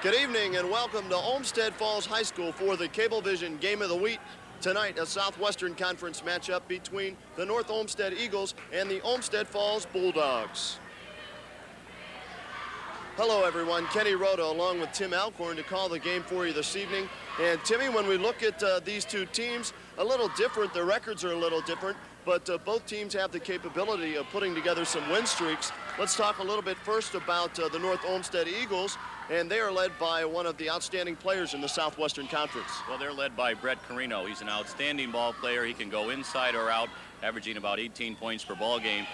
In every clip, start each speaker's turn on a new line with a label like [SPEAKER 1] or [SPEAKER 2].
[SPEAKER 1] Good evening and welcome to Olmsted Falls High School for the Cablevision Game of the Week. Tonight, a Southwestern Conference matchup between the North Olmsted Eagles and the Olmsted Falls Bulldogs. Hello everyone, Kenny Roda along with Tim Alcorn to call the game for you this evening. And Timmy, when we look at these two teams, a little different, their records are a little different, but both teams have the capability of putting together some win streaks. Let's talk a little bit first about the North Olmsted Eagles, and they are led by one of the outstanding players in the Southwestern Conference.
[SPEAKER 2] Well, they're led by Coreno. He's an outstanding ball player. He can go inside or out, averaging about 18 points per ball game.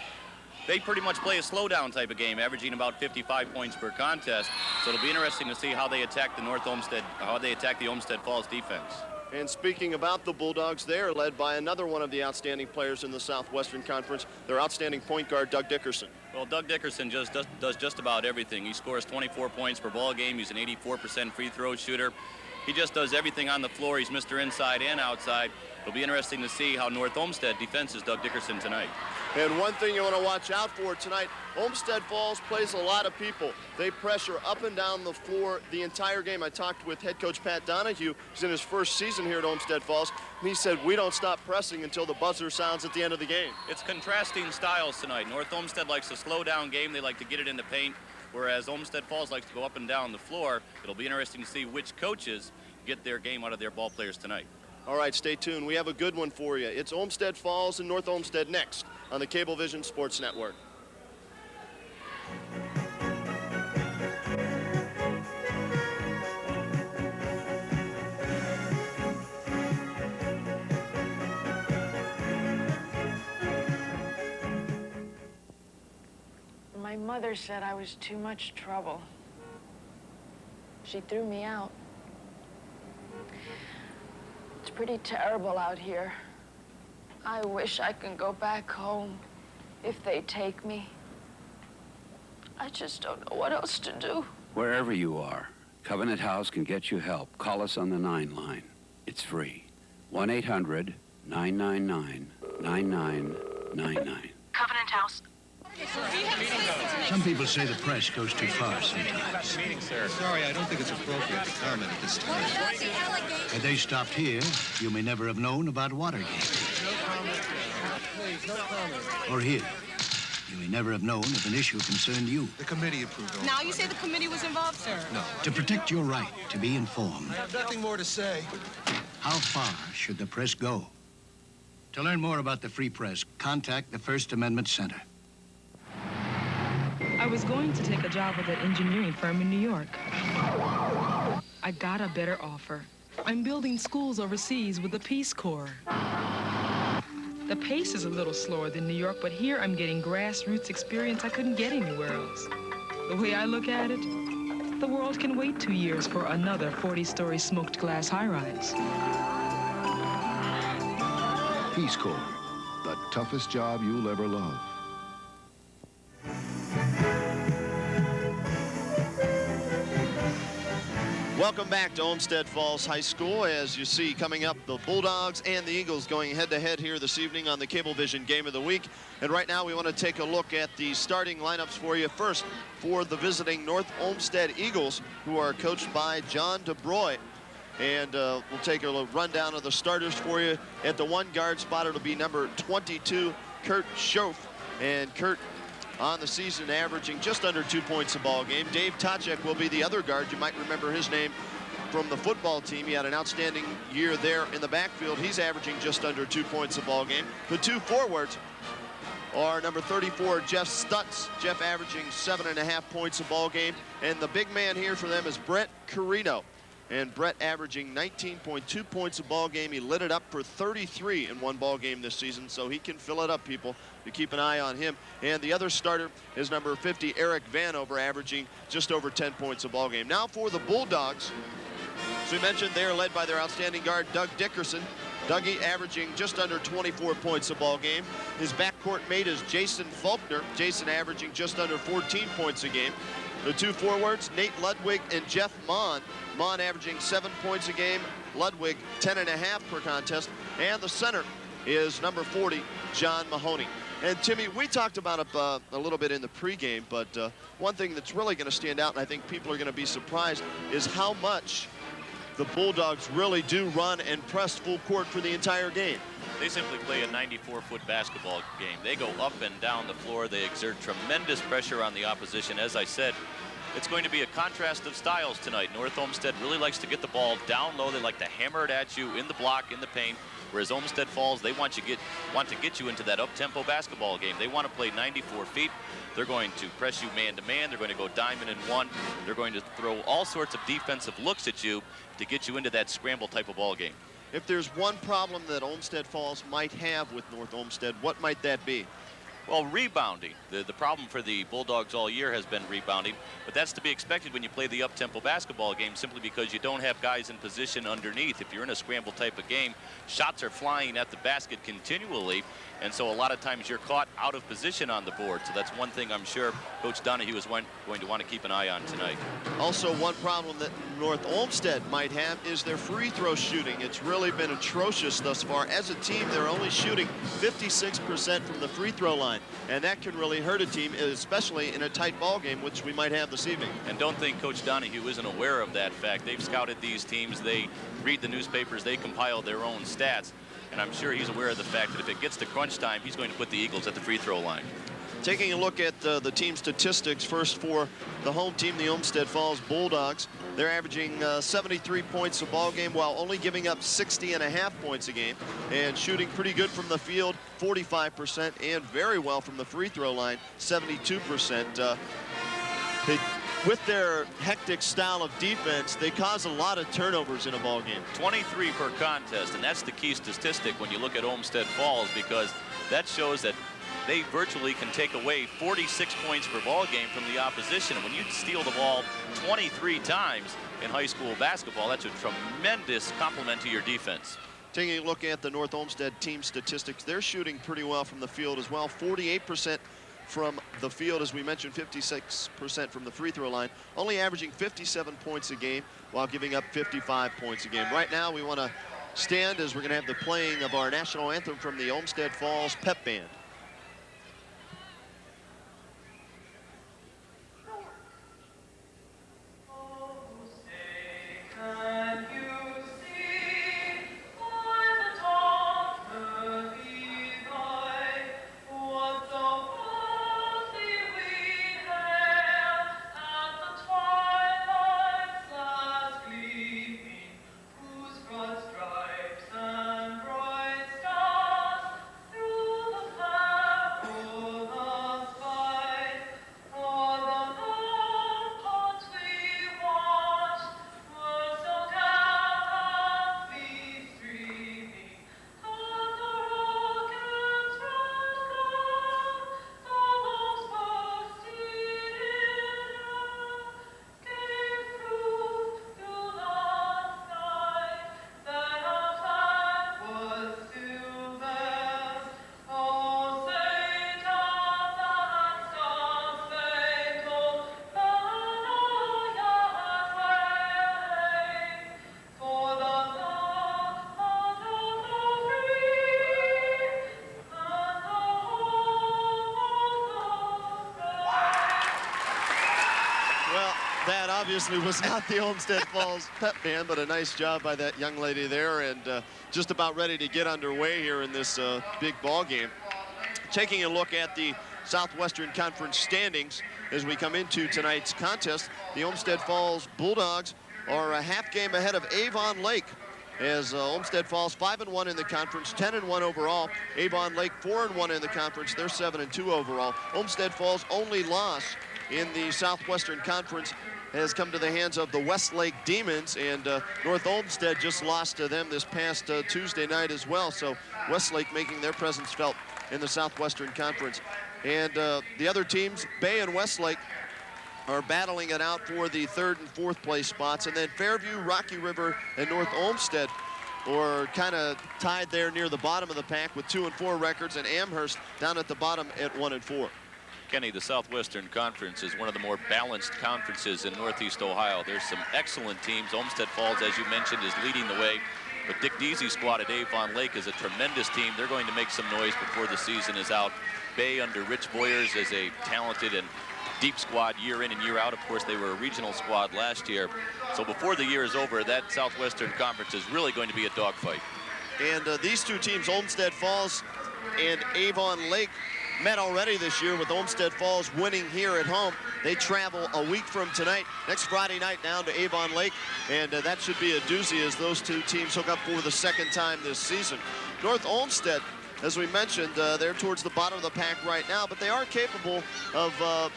[SPEAKER 2] They pretty much play a slowdown type of game, averaging about 55 points per contest. So it'll be interesting to see how they attack the Olmsted Falls defense.
[SPEAKER 1] And speaking about the Bulldogs, they are led by another one of the outstanding players in the Southwestern Conference, their outstanding point guard, Doug Dickerson.
[SPEAKER 2] Well, Doug Dickerson does just about everything. He scores 24 points per ball game. He's an 84% free throw shooter. He just does everything on the floor. He's Mr. Inside and outside. It'll be interesting to see how North Olmsted defenses Doug Dickerson tonight.
[SPEAKER 1] And one thing you want to watch out for tonight, Olmsted Falls plays a lot of people. They pressure up and down the floor the entire game. I talked with head coach Pat Donahue. He's in his first season here at Olmsted Falls, and he said, we don't stop pressing until the buzzer sounds at the end of the game.
[SPEAKER 2] It's contrasting styles tonight. North Olmsted likes a slow down game. They like to get it in the paint, whereas Olmsted Falls likes to go up and down the floor. It'll be interesting to see which coaches get their game out of their ball players tonight.
[SPEAKER 1] All right, stay tuned. We have a good one for you. It's Olmsted Falls and North Olmsted next on the Cablevision Sports Network.
[SPEAKER 3] My mother said I was too much trouble. She threw me out. It's pretty terrible out here. I wish I could go back home if they take me. I just don't know what else to do.
[SPEAKER 4] Wherever you are, Covenant House can get you help. Call us on the 9 line. It's free. 1-800-999-9999.
[SPEAKER 3] Covenant House.
[SPEAKER 5] Some people say the press goes too far sometimes.
[SPEAKER 6] Sorry, I don't think it's appropriate to comment at this time.
[SPEAKER 5] Had they stopped here, you may never have known about Watergate.
[SPEAKER 6] Please, no comment.
[SPEAKER 5] Or here, you may never have known if an issue concerned you.
[SPEAKER 6] The committee approved all.
[SPEAKER 7] Now you say the committee was involved, sir?
[SPEAKER 6] No.
[SPEAKER 5] To protect your right to be informed,
[SPEAKER 6] I have nothing more to say.
[SPEAKER 5] how far should the press go? To learn more about the free press, contact the First Amendment Center.
[SPEAKER 8] I was going to take a job with an engineering firm in New York. I got a better offer. I'm building schools overseas with the Peace Corps. The pace is a little slower than New York, but here I'm getting grassroots experience I couldn't get anywhere else. The way I look at it, the world can wait 2 years for another 40-story smoked glass high-rise.
[SPEAKER 9] Peace Corps, the toughest job you'll ever love.
[SPEAKER 1] Welcome back to Olmsted Falls High School. As you see, coming up, the Bulldogs and the Eagles going head-to-head here this evening on the Cablevision Game of the Week. And right now, we want to take a look at the starting lineups for you. First, for the visiting North Olmsted Eagles, who are coached by John DeBroy. And we'll take a little rundown of the starters for you. At the 1 guard spot, it'll be number 22, Kurt Schoaf. And Kurt, on the season, averaging just under 2 points a ball game. Dave Tacek will be the other guard. You might remember his name from the football team. He had an outstanding year there in the backfield. He's averaging just under 2 points a ball game. The 2 forwards are number 34, Jeff Stutz. Jeff averaging 7.5 points a ball game. And the big man here for them is Brett Coreno. And Brett averaging 19.2 points a ball game. He lit it up for 33 in 1 ball game this season, so he can fill it up, people. You keep an eye on him. And the other starter is number 50, Eric Vanover, averaging just over 10 points a ball game. Now for the Bulldogs. As we mentioned, they are led by their outstanding guard, Doug Dickerson. Dougie averaging just under 24 points a ball game. His backcourt mate is Jason Faulkner. Jason averaging just under 14 points a game. The 2 forwards, Nate Ludwig and Jeff Mon. Mon averaging 7 points a game. Ludwig 10.5 per contest. And the center is number 40, John Mahoney. And Timmy, we talked about it a little bit in the pregame, but one thing that's really going to stand out, and I think people are going to be surprised, is how much the Bulldogs really do run and press full court for the entire game.
[SPEAKER 2] They simply play a 94-foot basketball game. They go up and down the floor. They exert tremendous pressure on the opposition. As I said, it's going to be a contrast of styles tonight. North Olmsted really likes to get the ball down low. They like to hammer it at you in the block, in the paint. Whereas Olmsted Falls, they want to get you into that up-tempo basketball game. They want to play 94 feet. They're going to press you man-to-man. They're going to go diamond and one. They're going to throw all sorts of defensive looks at you to get you into that scramble type of ball game.
[SPEAKER 1] If there's one problem that Olmsted Falls might have with North Olmsted, what might that be?
[SPEAKER 2] Well, rebounding. The problem for the Bulldogs all year has been rebounding, but that's to be expected when you play the up-tempo basketball game, simply because you don't have guys in position underneath. If you're in a scramble type of game, shots are flying at the basket continually, and so a lot of times you're caught out of position on the board. So that's one thing I'm sure Coach Donahue is going to want to keep an eye on tonight.
[SPEAKER 1] Also, one problem that North Olmsted might have is their free throw shooting. It's really been atrocious thus far. As a team, they're only shooting 56% from the free throw line, and that can really hurt a team, especially in a tight ball game, which we might have this evening.
[SPEAKER 2] And don't think Coach Donahue isn't aware of that fact. They've scouted these teams. They read the newspapers. They compile their own stats. And I'm sure he's aware of the fact that if it gets to crunch time, he's going to put the Eagles at the free throw line.
[SPEAKER 1] Taking a look at the team statistics, first for the home team, the Olmsted Falls Bulldogs. They're averaging 73 points a ball game while only giving up 60.5 points a game, and shooting pretty good from the field, 45%, and very well from the free throw line, 72%. With their hectic style of defense, they cause a lot of turnovers in a ball game.
[SPEAKER 2] 23 per contest, and that's the key statistic when you look at Olmsted Falls, because that shows that they virtually can take away 46 points per ball game from the opposition. And when you steal the ball 23 times in high school basketball, that's a tremendous compliment to your defense.
[SPEAKER 1] Taking a look at the North Olmsted team statistics, they're shooting pretty well from the field as well. 48% from the field, as we mentioned, 56% from the free throw line, only averaging 57 points a game while giving up 55 points a game. Right now, we want to stand as we're going to have the playing of our national anthem from the Olmsted Falls Pep Band. Obviously was not the Olmsted Falls Pep Band, but a nice job by that young lady there, and just about ready to get underway here in this big ball game. Taking a look at the Southwestern Conference standings as we come into tonight's contest, the Olmsted Falls Bulldogs are a half game ahead of Avon Lake, as Olmsted Falls 5-1 in the conference, 10-1 overall. Avon Lake 4-1 in the conference, they're 7-2 overall. Olmsted Falls' only loss in the Southwestern Conference has come to the hands of the Westlake Demons, and North Olmsted just lost to them this past Tuesday night as well. So Westlake making their presence felt in the Southwestern Conference. And the other teams, Bay and Westlake, are battling it out for the 3rd and 4th place spots. And then Fairview, Rocky River, and North Olmsted are kind of tied there near the bottom of the pack with 2 and 4 records, and Amherst down at the bottom at 1 and 4.
[SPEAKER 2] Kenny, the Southwestern Conference is one of the more balanced conferences in Northeast Ohio. There's some excellent teams. Olmsted Falls, as you mentioned, is leading the way. But Dick Deasy's squad at Avon Lake is a tremendous team. They're going to make some noise before the season is out. Bay under Rich Boyers is a talented and deep squad year in and year out. Of course, they were a regional squad last year. So before the year is over, that Southwestern Conference is really going to be a dogfight.
[SPEAKER 1] And these two teams, Olmsted Falls and Avon Lake, met already this year, with Olmsted Falls winning here at home. They travel a week from tonight, next Friday night, down to Avon Lake, and that should be a doozy as those two teams hook up for the second time this season. North Olmsted, as we mentioned, they're towards the bottom of the pack right now, but they are capable of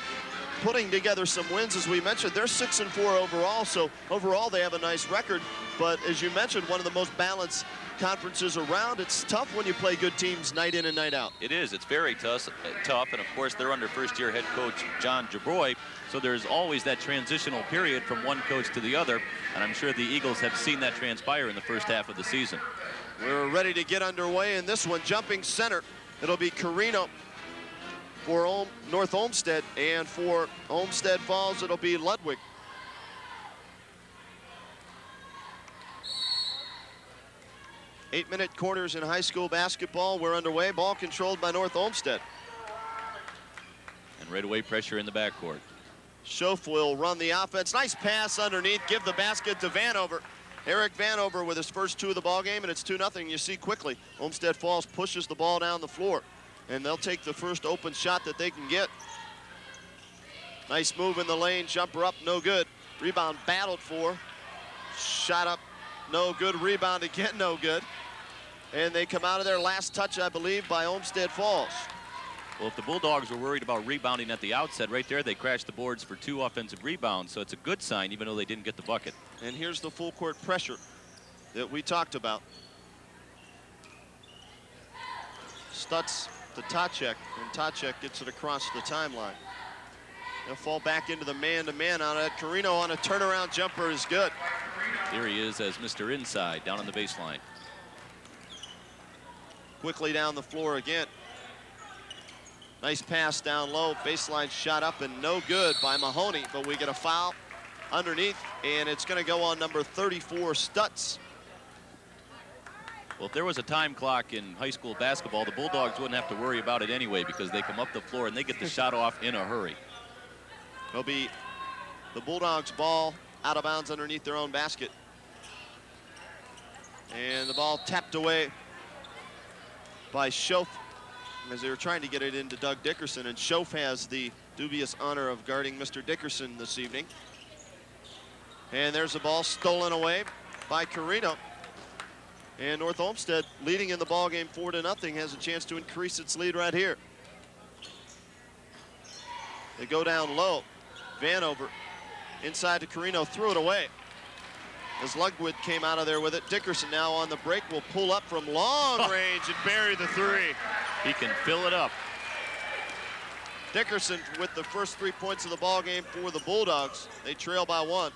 [SPEAKER 1] putting together some wins. As we mentioned, they're 6-4 overall, so overall they have a nice record. But as you mentioned, one of the most balanced conferences around. It's tough when you play good teams night in and night out.
[SPEAKER 2] It is. It's very tough, and of course they're under first-year head coach John Jabroy, so there's always that transitional period from one coach to the other, and I'm sure the Eagles have seen that transpire in the first half of the season.
[SPEAKER 1] We're ready to get underway in this one. Jumping center, it'll be Coreno for North Olmsted, and for Olmsted Falls it'll be Ludwig. Eight-minute quarters in high school basketball. We're underway. Ball controlled by North Olmsted.
[SPEAKER 2] And right away, pressure in the backcourt.
[SPEAKER 1] Schoaf will run the offense. Nice pass underneath. Give the basket to Vanover. Eric Vanover with his first two of the ball game, and it's 2-0. You see quickly, Olmsted Falls pushes the ball down the floor, and they'll take the first open shot that they can get. Nice move in the lane. Jumper up, no good. Rebound battled for. Shot up, no good. Rebound again, no good. And they come out of their last touch, I believe, by Olmsted Falls.
[SPEAKER 2] Well, if the Bulldogs were worried about rebounding at the outset, right there, they crashed the boards for 2 offensive rebounds. So it's a good sign, even though they didn't get the bucket.
[SPEAKER 1] And here's the full court pressure that we talked about. Stutz to Tacek, and Tacek gets it across the timeline. They'll fall back into the man-to-man on it. Coreno on a turnaround jumper is good.
[SPEAKER 2] Here he is as Mr. Inside, down on the baseline.
[SPEAKER 1] Quickly down the floor again. Nice pass down low. Baseline shot up and no good by Mahoney, but we get a foul underneath, and it's going to go on number 34, Stutz.
[SPEAKER 2] Well, if there was a time clock in high school basketball, the Bulldogs wouldn't have to worry about it anyway, because they come up the floor and they get the shot off in a hurry.
[SPEAKER 1] It'll be the Bulldogs' ball out of bounds underneath their own basket. And the ball tapped away by Schoaf as they were trying to get it into Doug Dickerson, and Schoaf has the dubious honor of guarding Mr. Dickerson this evening. And there's the ball stolen away by Coreno. And North Olmsted, leading in the ball game 4-0, has a chance to increase its lead right here. They go down low. Vanover inside to Coreno, threw it away as Ludwig came out of there with it. Dickerson now on the break will pull up from long range and bury the three.
[SPEAKER 2] He can fill it up.
[SPEAKER 1] Dickerson with the first 3 points of the ball game for the Bulldogs. They trail by 1.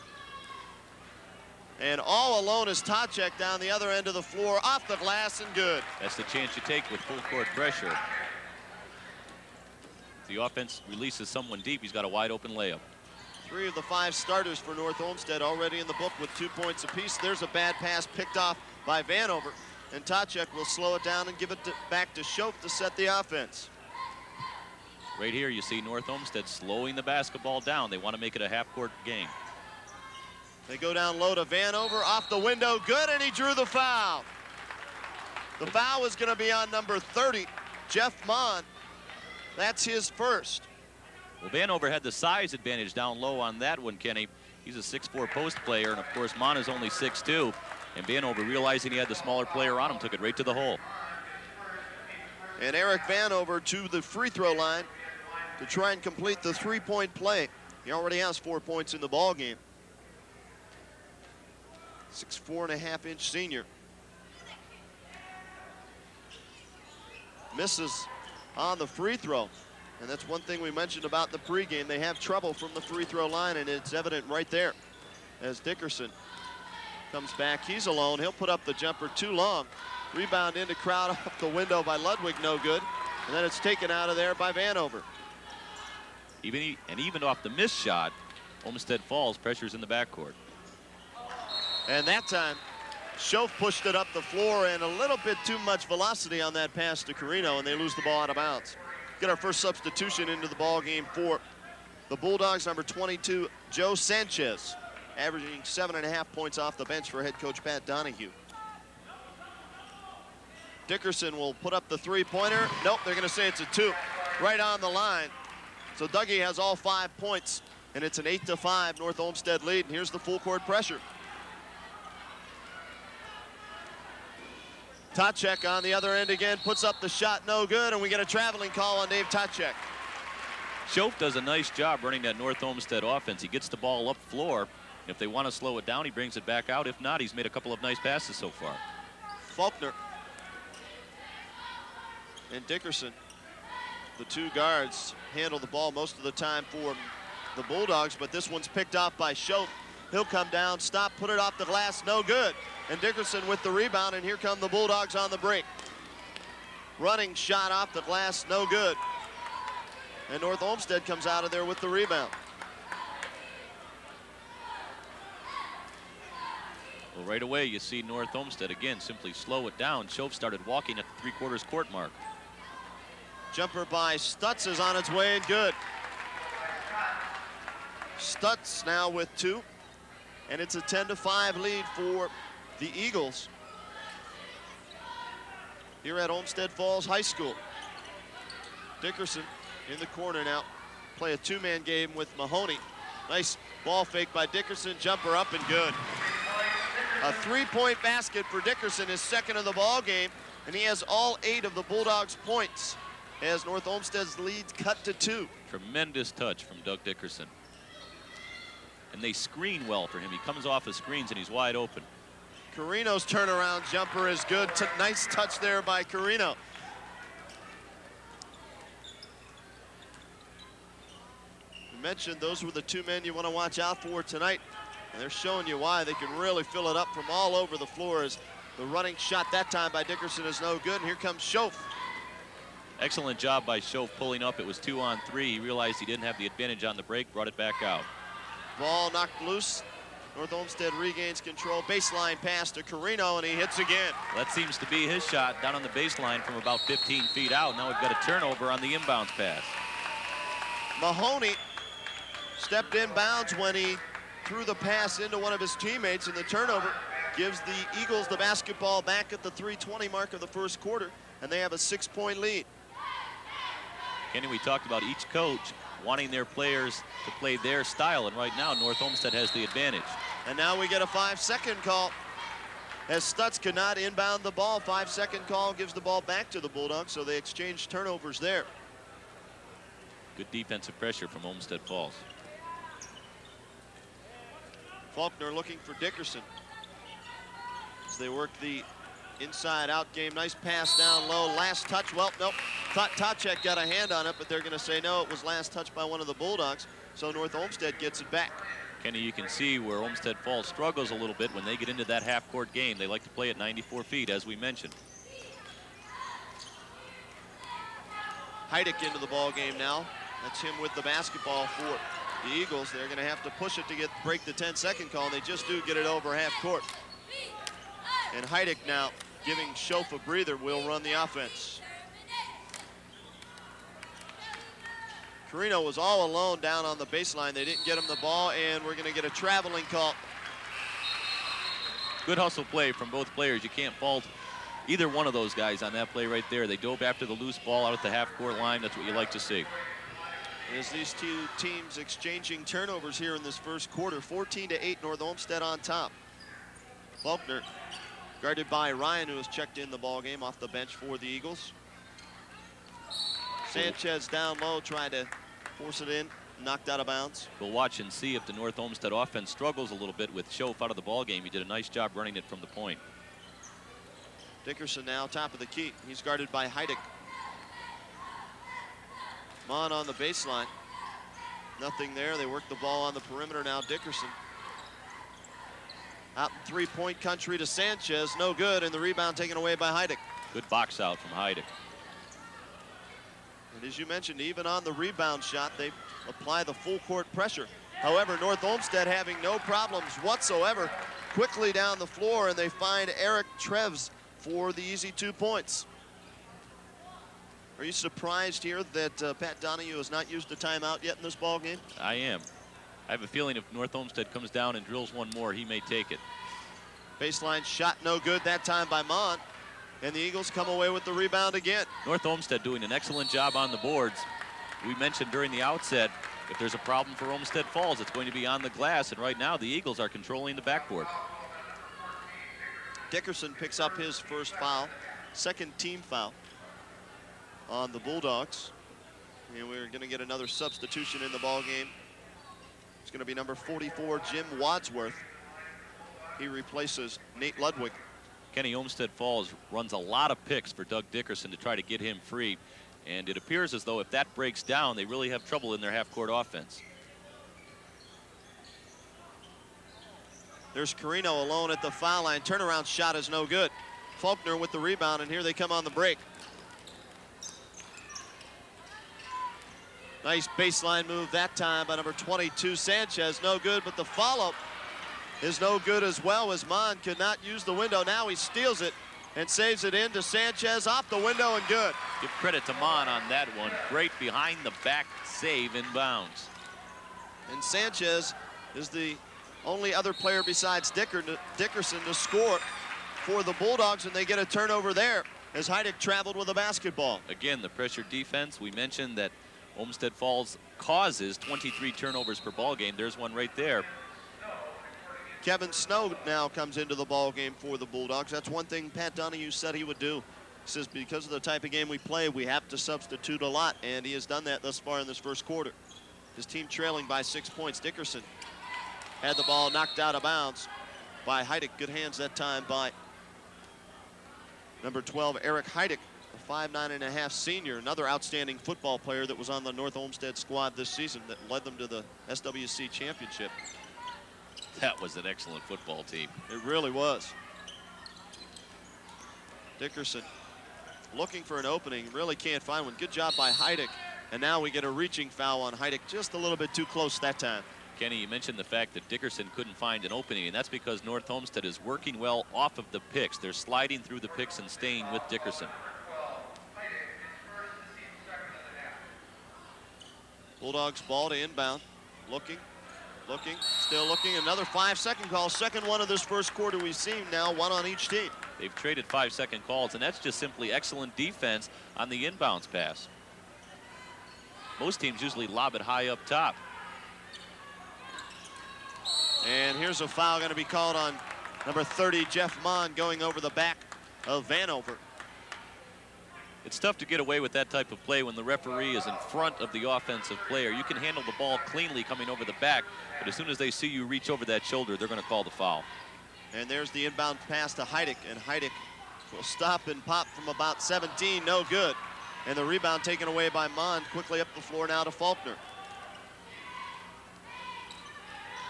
[SPEAKER 1] And all alone is Tacek down the other end of the floor, off the glass and good.
[SPEAKER 2] That's the chance you take with full court pressure. If the offense releases someone deep, he's got a wide open layup.
[SPEAKER 1] 3 of the 5 starters for North Olmsted already in the book with 2 points apiece. There's a bad pass picked off by Vanover, and Tacek will slow it down and give it back to Schoaf to set the offense.
[SPEAKER 2] Right here, you see North Olmsted slowing the basketball down. They want to make it a half-court game.
[SPEAKER 1] They go down low to Vanover, off the window, good, and he drew the foul. The foul is going to be on number 30, Jeff Mon. That's his first.
[SPEAKER 2] Well, Vanover had the size advantage down low on that one, Kenny. He's a 6'4" post player, and of course, Mon is only 6'2". And Vanover, realizing he had the smaller player on him, took it right to the hole.
[SPEAKER 1] And Eric Vanover to the free throw line to try and complete the 3-point play. He already has 4 points in the ball game. 6'4½" senior. Misses on the free throw. And that's one thing we mentioned about the pregame. They have trouble from the free throw line, and it's evident right there as Dickerson comes back. He's alone. He'll put up the jumper too long. Rebound into crowd off the window by Ludwig, no good. And then it's taken out of there by Vanover.
[SPEAKER 2] Even off the missed shot, Olmsted Falls pressures in the backcourt.
[SPEAKER 1] And that time, Schoaf pushed it up the floor, and a little bit too much velocity on that pass to Coreno, and they lose the ball out of bounds. Get our first substitution into the ball game for the Bulldogs, number 22, Joe Sanchez, averaging 7.5 points off the bench for head coach Pat Donahue. Dickerson will put up the three-pointer. Nope, they're going to say it's a 2, right on the line. So Dougie has all 5 points, and it's an 8-5 North Olmsted lead. And here's the full court pressure. Tacek on the other end again, puts up the shot, no good, and we get a traveling call on Dave Tacek.
[SPEAKER 10] Schoaf does a nice job running that North Olmsted offense. He gets the ball up floor. If they want to slow it down, he brings it back out. If not, he's made a couple of nice passes so far.
[SPEAKER 1] Faulkner and Dickerson, the 2 guards, handle the ball most of the time for the Bulldogs, but this one's picked off by Schoaf. He'll come down, stop, put it off the glass, no good. And Dickerson with the rebound, and here come the Bulldogs on the break. Running shot off the glass, no good. And North Olmsted comes out of there with the rebound.
[SPEAKER 10] Well, right away, you see North Olmsted, again, simply slow it down. Schoaf started walking at the 3/4 court mark.
[SPEAKER 1] Jumper by Stutz is on its way and good. Stutz now with 2, and it's a 10-5 lead for the Eagles here at Olmsted Falls High School. Dickerson in the corner now. Play a 2-man game with Mahoney. Nice ball fake by Dickerson, jumper up and good. A 3-point basket for Dickerson, his second of the ball game, and he has all 8 of the Bulldogs' points as North Olmsted's lead cut to 2.
[SPEAKER 10] Tremendous touch from Doug Dickerson. And they screen well for him. He comes off of screens and he's wide open.
[SPEAKER 1] Coreno's turnaround jumper is good. Nice touch there by Coreno. You mentioned those were the 2 men you want to watch out for tonight. And they're showing you why. They can really fill it up from all over the floor as the running shot that time by Dickerson is no good. And here comes Schoaf.
[SPEAKER 10] Excellent job by Schoaf pulling up. It was 2 on 3. He realized he didn't have the advantage on the break, brought it back out.
[SPEAKER 1] Ball knocked loose. North Olmsted regains control. Baseline pass to Coreno, and he hits again.
[SPEAKER 10] That seems to be his shot down on the baseline from about 15 feet out. Now we've got a turnover on the inbounds pass.
[SPEAKER 1] Mahoney stepped inbounds when he threw the pass into one of his teammates, and the turnover gives the Eagles the basketball back at the 3:20 mark of the first quarter, and they have a 6-point lead.
[SPEAKER 10] Kenny, we talked about each coach wanting their players to play their style, and right now North Olmsted has the advantage.
[SPEAKER 1] And now we get a 5-second call as Stutz could not inbound the ball. 5-second call gives the ball back to the Bulldogs, so they exchange turnovers there.
[SPEAKER 10] Good defensive pressure from Olmsted Falls.
[SPEAKER 1] Faulkner looking for Dickerson as they work the inside-out game. Nice pass down low. Last touch. Well, nope. Thought Tacek got a hand on it, but they're going to say no. It was last touch by one of the Bulldogs. So North Olmsted gets it back.
[SPEAKER 10] Kenny, you can see where Olmsted Falls struggles a little bit when they get into that half-court game. They like to play at 94 feet, as we mentioned.
[SPEAKER 1] Heidick into the ball game now. That's him with the basketball for the Eagles. They're going to have to push it to break the 10-second call, and they just do get it over half court. And Heidick now giving Schoaf a breather will run the offense. Coreno was all alone down on the baseline. They didn't get him the ball, and we're going to get a traveling call.
[SPEAKER 10] Good hustle play from both players. You can't fault either one of those guys on that play right there. They dove after the loose ball out at the half-court line. That's what you like to see.
[SPEAKER 1] As these 2 teams exchanging turnovers here in this first quarter, 14-8, North Olmsted on top. Faulkner guarded by Ryan, who has checked in the ball game off the bench for the Eagles. Sanchez down low, trying to force it in, knocked out of bounds.
[SPEAKER 10] We'll watch and see if the North Olmsted offense struggles a little bit with Schoaf out of the ball game. He did a nice job running it from the point.
[SPEAKER 1] Dickerson now top of the key. He's guarded by Heidick. Mon on the baseline. Nothing there. They work the ball on the perimeter now. Dickerson out in 3-point country to Sanchez. No good, and the rebound taken away by Heidick.
[SPEAKER 10] Good box out from Heidick.
[SPEAKER 1] And as you mentioned, even on the rebound shot, they apply the full court pressure. However, North Olmsted having no problems whatsoever quickly down the floor, and they find Eric Treves for the easy 2 points. Are you surprised here that Pat Donahue has not used a timeout yet in this ball game?
[SPEAKER 10] I am. I have a feeling if North Olmsted comes down and drills one more, he may take it.
[SPEAKER 1] Baseline shot no good that time by Mont, and the Eagles come away with the rebound again.
[SPEAKER 10] North Olmsted doing an excellent job on the boards. We mentioned during the outset, if there's a problem for Olmsted Falls, it's going to be on the glass, and right now the Eagles are controlling the backboard.
[SPEAKER 1] Dickerson picks up his first foul, second team foul on the Bulldogs. And we're going to get another substitution in the ball game. It's going to be number 44, Jim Wadsworth. He replaces Nate Ludwig.
[SPEAKER 10] Kenny, Olmsted Falls runs a lot of picks for Doug Dickerson to try to get him free. And it appears as though if that breaks down, they really have trouble in their half-court offense.
[SPEAKER 1] There's Coreno alone at the foul line. Turnaround shot is no good. Faulkner with the rebound, and here they come on the break. Nice baseline move that time by number 22, Sanchez. No good, but the follow is no good as well, as Mon could not use the window. Now he steals it and saves it in to Sanchez, off the window and good.
[SPEAKER 10] Give credit to Mon on that one. Great behind the back save inbounds.
[SPEAKER 1] And Sanchez is the only other player besides Dickerson to score for the Bulldogs, and they get a turnover there as Heidick traveled with a basketball.
[SPEAKER 10] Again, the pressure defense. We mentioned that Olmsted Falls causes 23 turnovers per ball game. There's one right there.
[SPEAKER 1] Kevin Snow now comes into the ball game for the Bulldogs. That's one thing Pat Donahue said he would do. He says because of the type of game we play, we have to substitute a lot, and he has done that thus far in this first quarter. His team trailing by 6 points. Dickerson had the ball knocked out of bounds by Heidick. Good hands that time by number 12, Eric Heidick, a 5'9.5" senior, another outstanding football player that was on the North Olmsted squad this season that led them to the SWC championship.
[SPEAKER 10] That was an excellent football team.
[SPEAKER 1] It really was. Dickerson looking for an opening, really can't find one. Good job by Heidick. And now we get a reaching foul on Heidick, just a little bit too close that time.
[SPEAKER 10] Kenny, you mentioned the fact that Dickerson couldn't find an opening, and that's because North Olmsted is working well off of the picks. They're sliding through the picks and staying with Dickerson.
[SPEAKER 1] Bulldogs ball to inbound. Looking, still looking. Another 5-second call. Second one of this first quarter we've seen now, one on each team.
[SPEAKER 10] They've traded 5-second calls, and that's just simply excellent defense on the inbounds pass. Most teams usually lob it high up top.
[SPEAKER 1] And here's a foul going to be called on number 30, Jeff Mon, going over the back of Vanover.
[SPEAKER 10] It's tough to get away with that type of play when the referee is in front of the offensive player. You can handle the ball cleanly coming over the back, but as soon as they see you reach over that shoulder, they're going to call the foul.
[SPEAKER 1] And there's the inbound pass to Heidick, and Heidick will stop and pop from about 17, no good. And the rebound taken away by Mon, quickly up the floor now to Faulkner.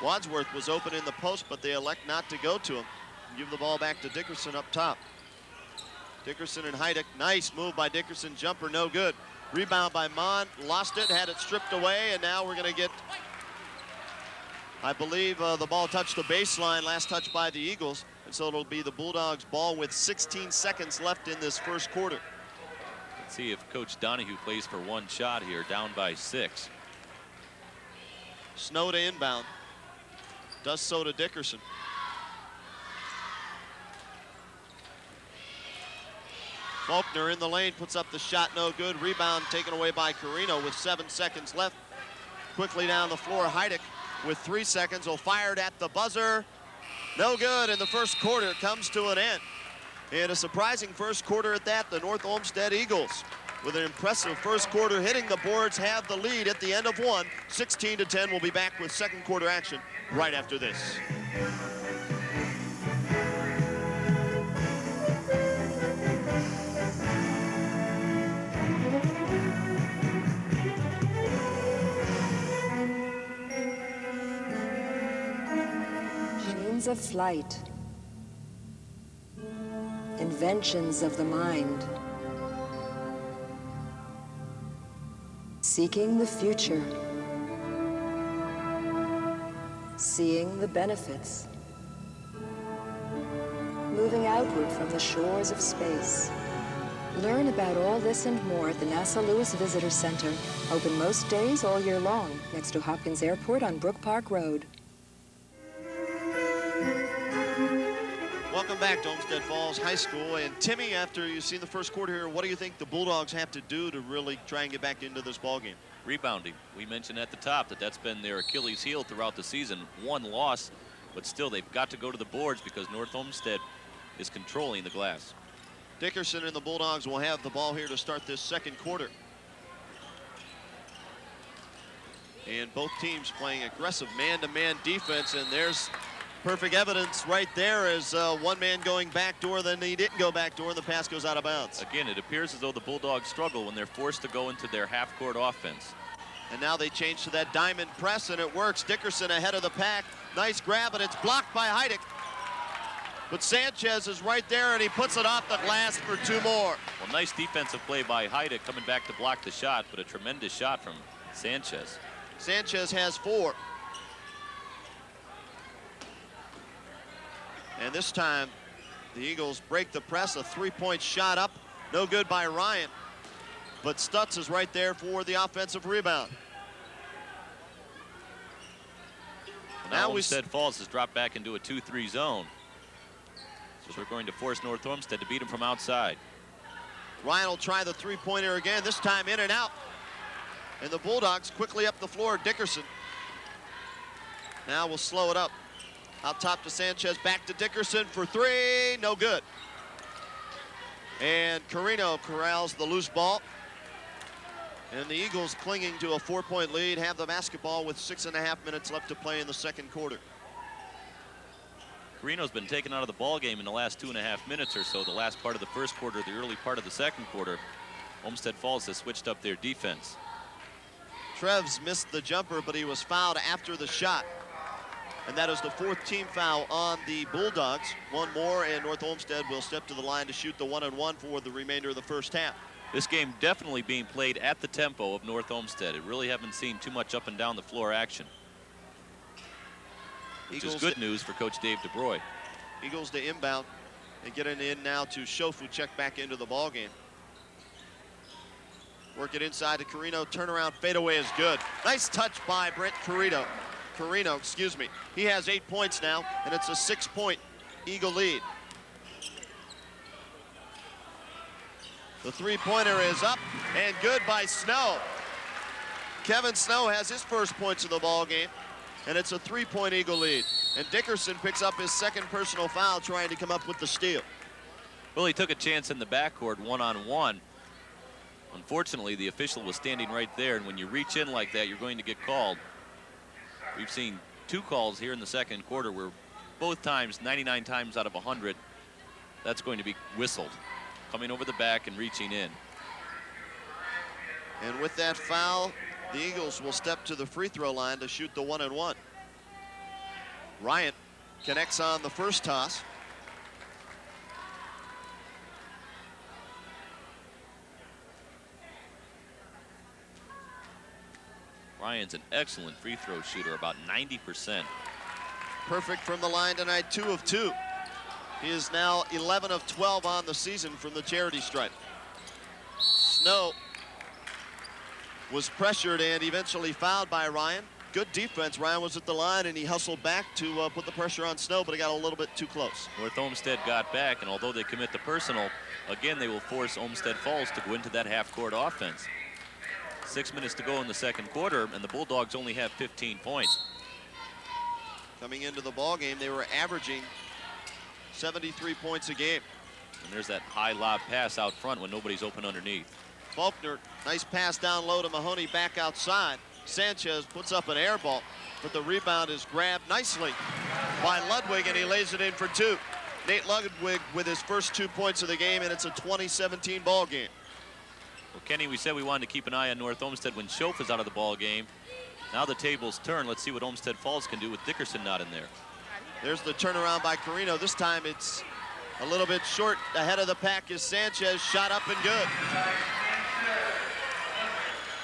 [SPEAKER 1] Wadsworth was open in the post, but they elect not to go to him. Give the ball back to Dickerson up top. Dickerson and Heidick, nice move by Dickerson, jumper no good. Rebound by Mon, lost it, had it stripped away, and now we're gonna get, I believe the ball touched the baseline, last touch by the Eagles, and so it'll be the Bulldogs ball with 16 seconds left in this first quarter.
[SPEAKER 10] Let's see if Coach Donahue plays for one shot here, down by 6.
[SPEAKER 1] Snow to inbound, does so to Dickerson. Faulkner in the lane, puts up the shot, no good. Rebound taken away by Coreno with 7 seconds left. Quickly down the floor, Heidick with 3 seconds will fire it at the buzzer. No good, and the first quarter comes to an end. And a surprising first quarter at that, the North Olmsted Eagles, with an impressive first quarter hitting the boards, have the lead at the end of one. 16-10, we'll be back with second quarter action right after this.
[SPEAKER 11] Of flight, inventions of the mind, seeking the future, seeing the benefits, moving outward from the shores of space. Learn about all this and more at the NASA Lewis Visitor Center, open most days all year long, next to Hopkins Airport on Brook Park Road.
[SPEAKER 1] Welcome back to Olmsted Falls High School. And Timmy, after you've seen the first quarter here, what do you think the Bulldogs have to do to really try and get back into this ballgame?
[SPEAKER 10] Rebounding. We mentioned at the top that that's been their Achilles heel throughout the season. One loss, but still they've got to go to the boards because North Olmsted is controlling the glass.
[SPEAKER 1] Dickerson and the Bulldogs will have the ball here to start this second quarter. And both teams playing aggressive man-to-man defense, and there's perfect evidence right there as one man going backdoor, then he didn't go backdoor, and the pass goes out of bounds.
[SPEAKER 10] Again, it appears as though the Bulldogs struggle when they're forced to go into their half-court offense.
[SPEAKER 1] And now they change to that diamond press, and it works. Dickerson ahead of the pack. Nice grab, and it's blocked by Heidick. But Sanchez is right there, and he puts it off the glass for two more.
[SPEAKER 10] Well, nice defensive play by Heidick coming back to block the shot, but a tremendous shot from Sanchez.
[SPEAKER 1] Sanchez has 4. And this time, the Eagles break the press. A three-point shot up. No good by Ryan. But Stutz is right there for the offensive rebound.
[SPEAKER 10] Now Olmsted Falls has dropped back into a 2-3 zone. So they're going to force North Olmsted to beat him from outside.
[SPEAKER 1] Ryan will try the three-pointer again, this time in and out. And the Bulldogs quickly up the floor. Dickerson now will slow it up. Out top to Sanchez, back to Dickerson for 3, no good. And Coreno corrals the loose ball. And the Eagles, clinging to a 4-point lead, have the basketball with 6.5 minutes left to play in the second quarter.
[SPEAKER 10] Coreno's been taken out of the ball game in the last 2.5 minutes or so. The last part of the first quarter, the early part of the second quarter. Olmsted Falls has switched up their defense.
[SPEAKER 1] Treves missed the jumper, but he was fouled after the shot. And that is the 4th team foul on the Bulldogs. One more, and North Olmsted will step to the line to shoot the 1-and-1 for the remainder of the first half.
[SPEAKER 10] This game definitely being played at the tempo of North Olmsted. It really haven't seen too much up and down the floor action, which is good news for Coach Dave DeBroy.
[SPEAKER 1] Eagles to inbound and get it in now to Shofu, check back into the ball game. Work it inside to Coreno, turnaround fadeaway is good. Nice touch by Brent Coreno. Excuse me. He has 8 points now, and it's a 6-point Eagle lead. The three-pointer is up and good by Snow. Kevin Snow has his first points of the ball game, and it's a 3-point Eagle lead. And Dickerson picks up his second personal foul, trying to come up with the steal.
[SPEAKER 10] Well, he took a chance in the backcourt, one-on-one. Unfortunately, the official was standing right there, and when you reach in like that, you're going to get called. We've seen 2 calls here in the second quarter where both times, 99 times out of 100, that's going to be whistled. Coming over the back and reaching in.
[SPEAKER 1] And with that foul, the Eagles will step to the free throw line to shoot the 1-and-1. Ryan connects on the first toss.
[SPEAKER 10] Ryan's an excellent free throw shooter, about 90%.
[SPEAKER 1] Perfect from the line tonight, 2 of 2. He is now 11 of 12 on the season from the charity stripe. Snow was pressured and eventually fouled by Ryan. Good defense. Ryan was at the line and he hustled back to put the pressure on Snow, but he got a little bit too close.
[SPEAKER 10] North Olmsted got back, and although they commit the personal, again, they will force Olmsted Falls to go into that half-court offense. 6 minutes to go in the second quarter, and the Bulldogs only have 15 points.
[SPEAKER 1] Coming into the ball game, they were averaging 73 points a game.
[SPEAKER 10] And there's that high lob pass out front when nobody's open underneath.
[SPEAKER 1] Faulkner, nice pass down low to Mahoney, back outside. Sanchez puts up an air ball, but the rebound is grabbed nicely by Ludwig, and he lays it in for 2. Nate Ludwig with his first 2 points of the game, and it's a 2017 ball game.
[SPEAKER 10] Well, Kenny, we said we wanted to keep an eye on North Olmsted when Schoaf is out of the ball game. Now the tables turn. Let's see what Olmsted Falls can do with Dickerson not in there.
[SPEAKER 1] There's the turnaround by Coreno. This time it's a little bit short. Ahead of the pack is Sanchez, shot up and good.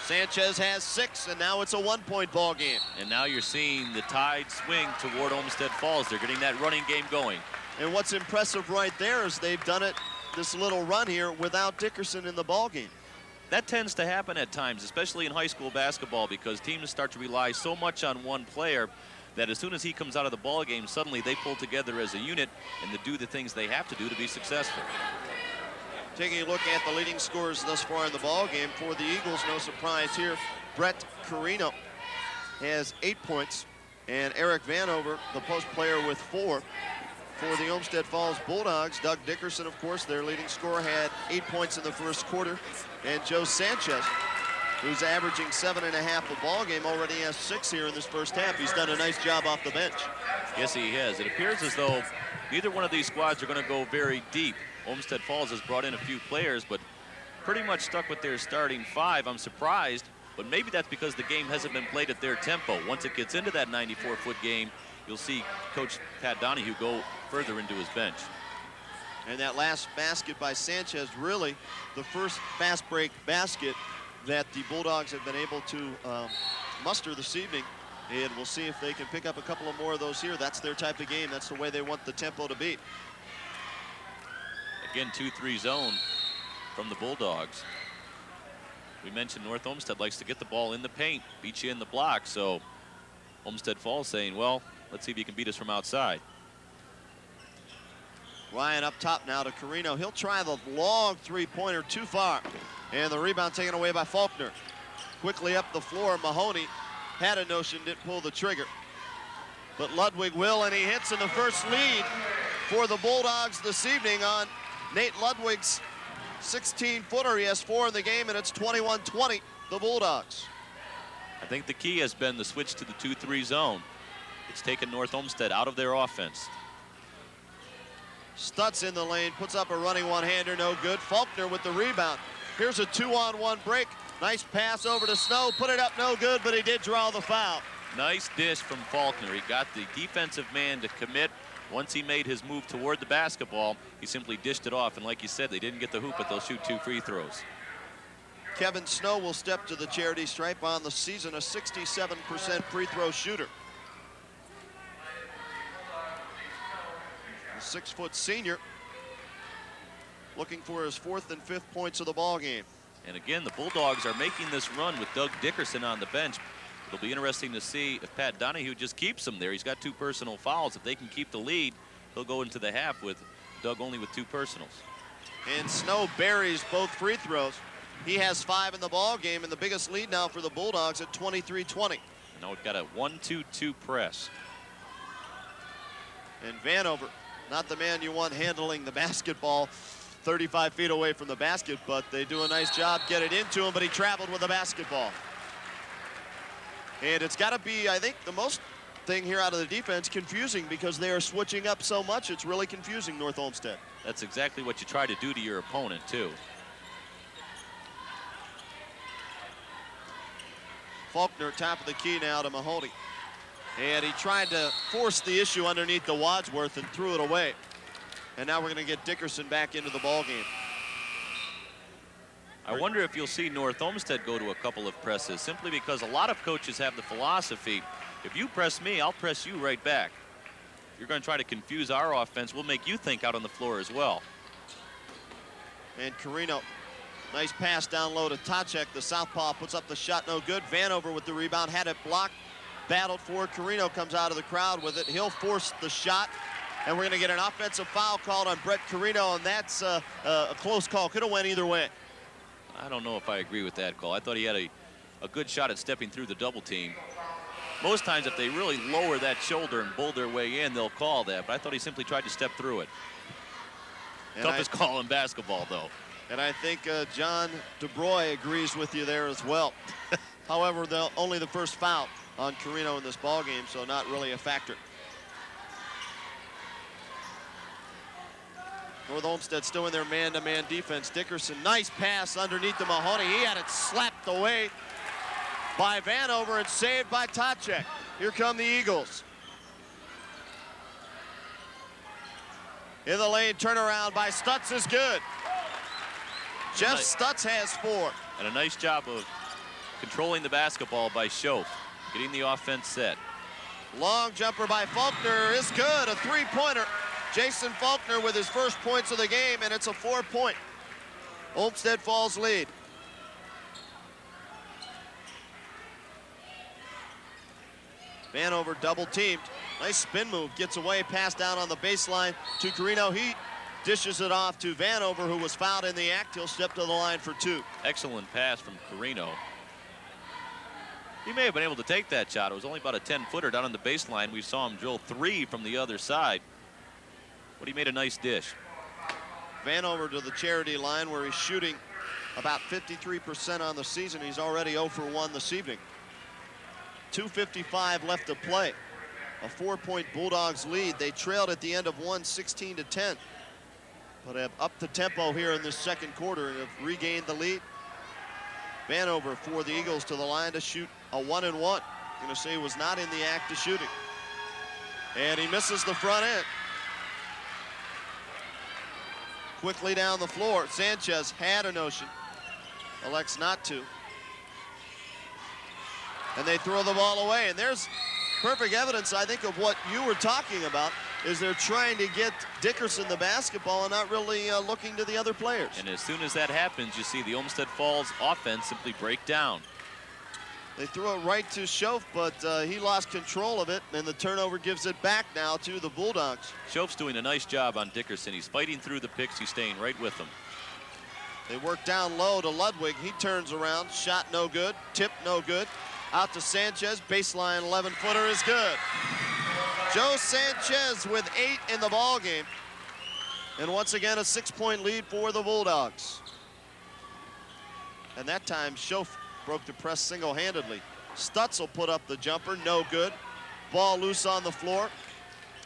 [SPEAKER 1] Sanchez has 6, and now it's a 1-point ball game.
[SPEAKER 10] And now you're seeing the tide swing toward Olmsted Falls. They're getting that running game going.
[SPEAKER 1] And what's impressive right there is they've done it, this little run here, without Dickerson in the ballgame.
[SPEAKER 10] That tends to happen at times, especially in high school basketball, because teams start to rely so much on one player that as soon as he comes out of the ball game, suddenly they pull together as a unit and to do the things they have to do to be successful.
[SPEAKER 1] Taking a look at the leading scorers thus far in the ball game for the Eagles, no surprise here, Brett Coreno has 8 points, and Eric Vanover, the post player, with 4. For the Olmsted Falls Bulldogs, Doug Dickerson, of course, their leading scorer, had 8 points in the first quarter, and Joe Sanchez, who's averaging 7.5 a ball game, already has 6 here in this first half. He's done a nice job off the bench.
[SPEAKER 10] Yes, he has. It appears as though neither one of these squads are going to go very deep. Olmsted Falls has brought in a few players, but pretty much stuck with their starting 5. I'm surprised, but maybe that's because the game hasn't been played at their tempo. Once it gets into that 94-foot game, you'll see Coach Pat Donahue go further into his bench.
[SPEAKER 1] And that last basket by Sanchez, really the first fast break basket that the Bulldogs have been able to muster this evening. And we'll see if they can pick up a couple of more of those here. That's their type of game. That's the way they want the tempo to be.
[SPEAKER 10] Again, 2-3 zone from the Bulldogs. We mentioned North Olmsted likes to get the ball in the paint, beat you in the block. So Olmsted Falls saying, well, let's see if you can beat us from outside.
[SPEAKER 1] Ryan up top now to Coreno. He'll try the long three-pointer, too far. And the rebound taken away by Faulkner. Quickly up the floor, Mahoney had a notion, didn't pull the trigger. But Ludwig will, and he hits in the first lead for the Bulldogs this evening on Nate Ludwig's 16-footer. He has 4 in the game, and it's 21-20, the Bulldogs.
[SPEAKER 10] I think the key has been the switch to the 2-3 zone. It's taken North Olmsted out of their offense.
[SPEAKER 1] Stutz in the lane, puts up a running one-hander, no good. Faulkner with the rebound. Here's a 2-on-1 break. Nice pass over to Snow, put it up, no good, but he did draw the foul.
[SPEAKER 10] Nice dish from Faulkner. He got the defensive man to commit. Once he made his move toward the basketball, he simply dished it off. And like you said, they didn't get the hoop, but they'll shoot 2 free throws.
[SPEAKER 1] Kevin Snow will step to the charity stripe on the season, a 67% free throw shooter. The 6-foot senior looking for his 4th and 5th points of the ball game.
[SPEAKER 10] And again, the Bulldogs are making this run with Doug Dickerson on the bench. It'll be interesting to see if Pat Donahue just keeps him there. He's got 2 personal fouls. If they can keep the lead, he'll go into the half with Doug only with 2 personals.
[SPEAKER 1] And Snow buries both free throws. He has 5 in the ball game, and the biggest lead now for the Bulldogs at 23-20.
[SPEAKER 10] And now we've got a 1-2-2 press.
[SPEAKER 1] And Vanover, not the man you want handling the basketball 35 feet away from the basket, but they do a nice job, get it into him, but he traveled with the basketball. And it's got to be, I think, the most thing here out of the defense confusing, because they are switching up so much. It's really confusing North Olmsted.
[SPEAKER 10] That's exactly what you try to do to your opponent, too.
[SPEAKER 1] Faulkner, top of the key now to Mahoney. And he tried to force the issue underneath the Wadsworth and threw it away. And now we're going to get Dickerson back into the ball game.
[SPEAKER 10] I wonder if you'll see North Olmsted go to a couple of presses, simply because a lot of coaches have the philosophy, if you press me, I'll press you right back. You're going to try to confuse our offense, we'll make you think out on the floor as well.
[SPEAKER 1] And Coreno, nice pass down low to Tacek. The southpaw puts up the shot, no good. Vanover with the rebound, had it blocked, battled for it. Coreno comes out of the crowd with it. He'll force the shot. And we're going to get an offensive foul called on Brett Coreno, and that's a close call. Could have went either way.
[SPEAKER 10] I don't know if I agree with that call. I thought he had a good shot at stepping through the double team. Most times if they really lower that shoulder and bull their way in, they'll call that. But I thought he simply tried to step through it. And toughest call in basketball, though.
[SPEAKER 1] And I think John DeBroy agrees with you there as well. However, only the first foul on Coreno in this ball game, so not really a factor. North Olmsted still in their man-to-man defense. Dickerson, nice pass underneath the Mahoney. He had it slapped away by Vanover and saved by Tacek. Here come the Eagles. In the lane, turnaround by Stutz is good. Jeff Stutz has 4.
[SPEAKER 10] And a nice job of controlling the basketball by Schoaf, getting the offense set.
[SPEAKER 1] Long jumper by Faulkner is good, a 3-pointer. Jason Faulkner with his first points of the game, and it's a 4-point Olmsted Falls lead. Vanover double teamed. Nice spin move, gets away, pass down on the baseline to Coreno. He dishes it off to Vanover, who was fouled in the act. He'll step to the line for 2.
[SPEAKER 10] Excellent pass from Coreno. He may have been able to take that shot. It was only about a 10-footer down on the baseline. We saw him drill 3 from the other side, but he made a nice dish.
[SPEAKER 1] Vanover to the charity line, where he's shooting about 53% on the season. He's already 0 for 1 this evening. 2:55 left to play. A 4-point Bulldogs lead. They trailed at the end of one, 16-10. But have upped the tempo here in this second quarter and have regained the lead. Vanover for the Eagles to the line to shoot a 1-and-1. Gonna say he was not in the act of shooting. And he misses the front end. Quickly down the floor. Sanchez had a notion, elects not to. And they throw the ball away. And there's perfect evidence, I think, of what you were talking about, is they're trying to get Dickerson the basketball and not really looking to the other players.
[SPEAKER 10] And as soon as that happens, you see the Olmsted Falls offense simply break down.
[SPEAKER 1] They threw it right to Schoaf, but he lost control of it, and the turnover gives it back now to the Bulldogs.
[SPEAKER 10] Schoaf's doing a nice job on Dickerson. He's fighting through the picks. He's staying right with them.
[SPEAKER 1] They work down low to Ludwig. He turns around. Shot no good. Tip no good. Out to Sanchez. Baseline 11-footer is good. Joe Sanchez with 8 in the ball game. And once again, a 6-point lead for the Bulldogs. And that time, Schoaf broke the press single-handedly. Stutzel put up the jumper, no good. Ball loose on the floor.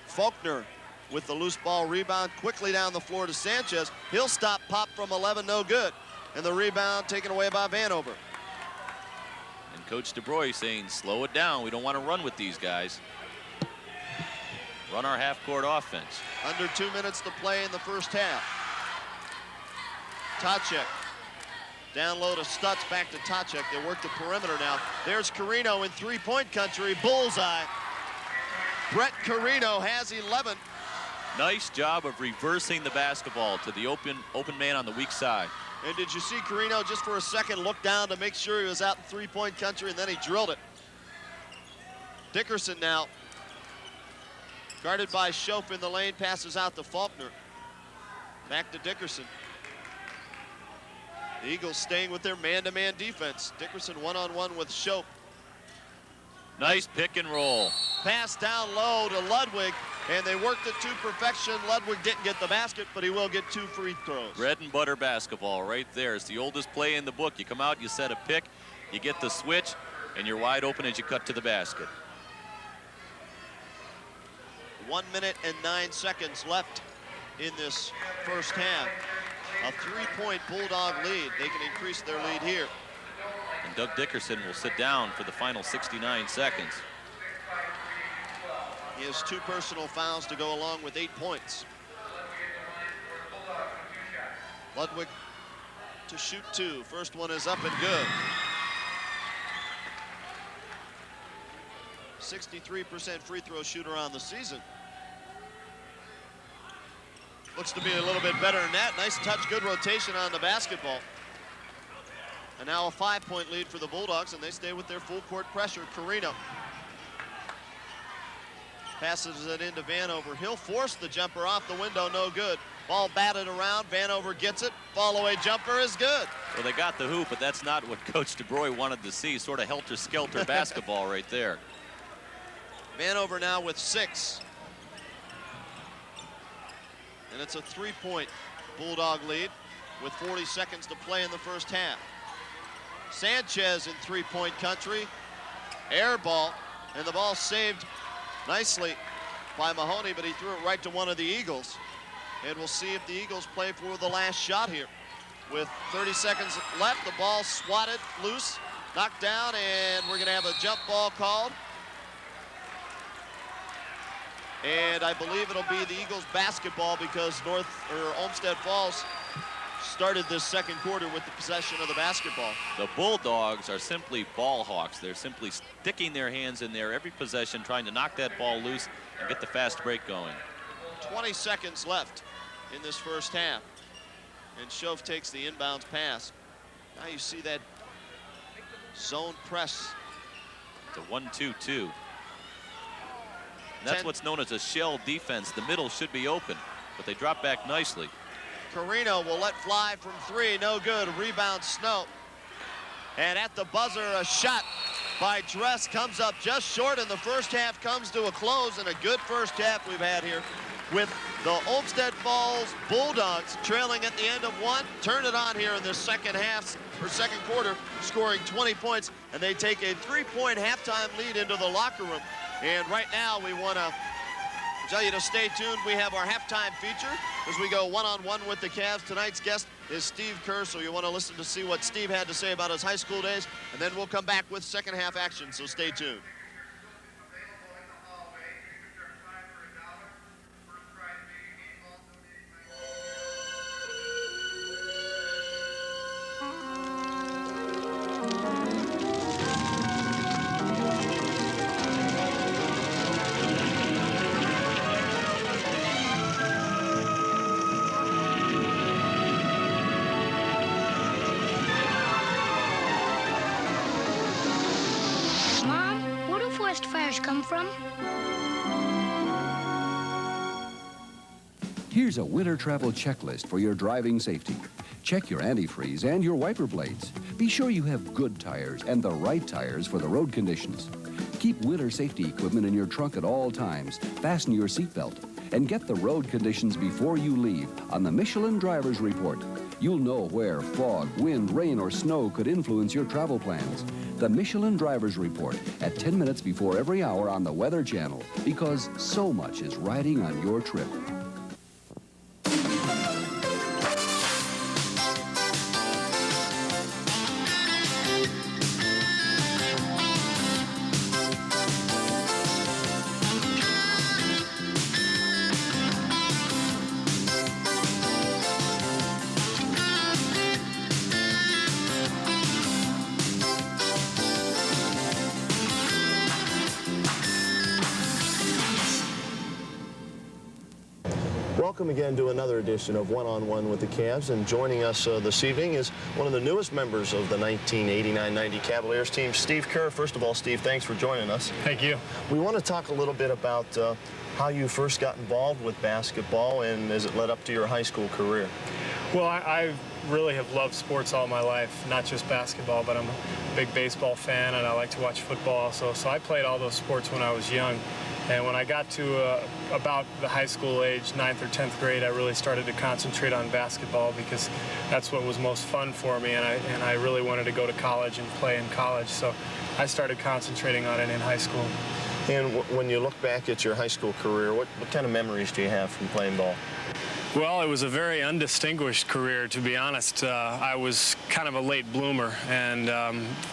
[SPEAKER 1] Faulkner with the loose ball rebound, quickly down the floor to Sanchez. He'll stop, pop from 11, no good. And the rebound taken away by Vanover.
[SPEAKER 10] And Coach DeBroy saying, slow it down. We don't want to run with these guys. Run our half-court offense.
[SPEAKER 1] Under 2 minutes to play in the first half. Tacek. Down low to Stutz, back to Tacek. They work the perimeter now. There's Coreno in 3-point country. Bullseye. Brett Coreno has 11.
[SPEAKER 10] Nice job of reversing the basketball to the open man on the weak side.
[SPEAKER 1] And did you see Coreno just for a second look down to make sure he was out in 3-point country, and then he drilled it. Dickerson now. Guarded by Schoaf in the lane, passes out to Faulkner. Back to Dickerson. The Eagles staying with their man-to-man defense. Dickerson one-on-one with Schoaf.
[SPEAKER 10] Nice pick and roll.
[SPEAKER 1] Pass down low to Ludwig, and they worked it to perfection. Ludwig didn't get the basket, but he will get 2 free throws.
[SPEAKER 10] Bread and butter basketball right there. It's the oldest play in the book. You come out, you set a pick, you get the switch, and you're wide open as you cut to the basket.
[SPEAKER 1] 1 minute and 9 seconds left in this first half. A 3-point Bulldog lead. They can increase their lead here.
[SPEAKER 10] And Doug Dickerson will sit down for the final 69 seconds.
[SPEAKER 1] He has 2 personal fouls to go along with 8 points. Ludwig to shoot 2. First one is up and good. 63% free throw shooter on the season. Looks to be a little bit better than that. Nice touch, good rotation on the basketball. And now a 5-point lead for the Bulldogs, and they stay with their full court pressure. Coreno passes it into Vanover. He'll force the jumper off the window, no good. Ball batted around, Vanover gets it. Fall-away jumper is good.
[SPEAKER 10] Well, they got the hoop, but that's not what Coach DeBroy wanted to see. Sort of helter-skelter basketball right there.
[SPEAKER 1] Vanover now with 6. And it's a 3-point Bulldog lead with 40 seconds to play in the first half. Sanchez in 3-point country. Air ball, and the ball saved nicely by Mahoney, but he threw it right to one of the Eagles. And we'll see if the Eagles play for the last shot here. With 30 seconds left, the ball swatted loose, knocked down, and we're gonna have a jump ball called. And I believe it'll be the Eagles basketball because Olmsted Falls started this second quarter with the possession of the basketball.
[SPEAKER 10] The Bulldogs are simply ball hawks. They're simply sticking their hands in there every possession, trying to knock that ball loose and get the fast break going.
[SPEAKER 1] 20 seconds left in this first half. And Schoaf takes the inbounds pass. Now you see that zone press.
[SPEAKER 10] It's a 1-2-2. That's what's known as a shell defense. The middle should be open, but they drop back nicely.
[SPEAKER 1] Coreno will let fly from 3, no good. Rebound Snow. And at the buzzer, a shot by Dress comes up just short, and the first half comes to a close, and a good first half we've had here with the Olmsted Falls Bulldogs trailing at the end of 1. Turn it on here in the second quarter, scoring 20 points, and they take a 3-point halftime lead into the locker room. And right now we want to tell you to stay tuned. We have our halftime feature as we go one-on-one with the Cavs. Tonight's guest is Steve Kerr, so you want to listen to see what Steve had to say about his high school days, and then we'll come back with second half action, so stay tuned.
[SPEAKER 12] Come from?
[SPEAKER 4] Here's a winter travel checklist for your driving safety. Check your antifreeze and your wiper blades. Be sure you have good tires and the right tires for the road conditions. Keep winter safety equipment in your trunk at all times. Fasten your seatbelt and get the road conditions before you leave on the Michelin Driver's Report. You'll know where fog, wind, rain, or snow could influence your travel plans. The Michelin Driver's Report at 10 minutes before every hour on the Weather Channel, because so much is riding on your trip.
[SPEAKER 1] Welcome again to another edition of One-on-One with the Cavs, and joining us this evening is one of the newest members of the 1989-90 Cavaliers team, Steve Kerr. First of all, Steve, thanks for joining us.
[SPEAKER 13] Thank you.
[SPEAKER 1] We want to talk a little bit about how you first got involved with basketball and as it led up to your high school career.
[SPEAKER 13] Well, I really have loved sports all my life, not just basketball, but I'm a big baseball fan and I like to watch football also. So I played all those sports when I was young. And when I got to about the high school age, 9th or 10th grade, I really started to concentrate on basketball because that's what was most fun for me, and I really wanted to go to college and play in college. So I started concentrating on it in high school.
[SPEAKER 1] And when you look back at your high school career, what kind of memories do you have from playing ball?
[SPEAKER 13] Well, it was a very undistinguished career, to be honest. I was kind of a late bloomer, and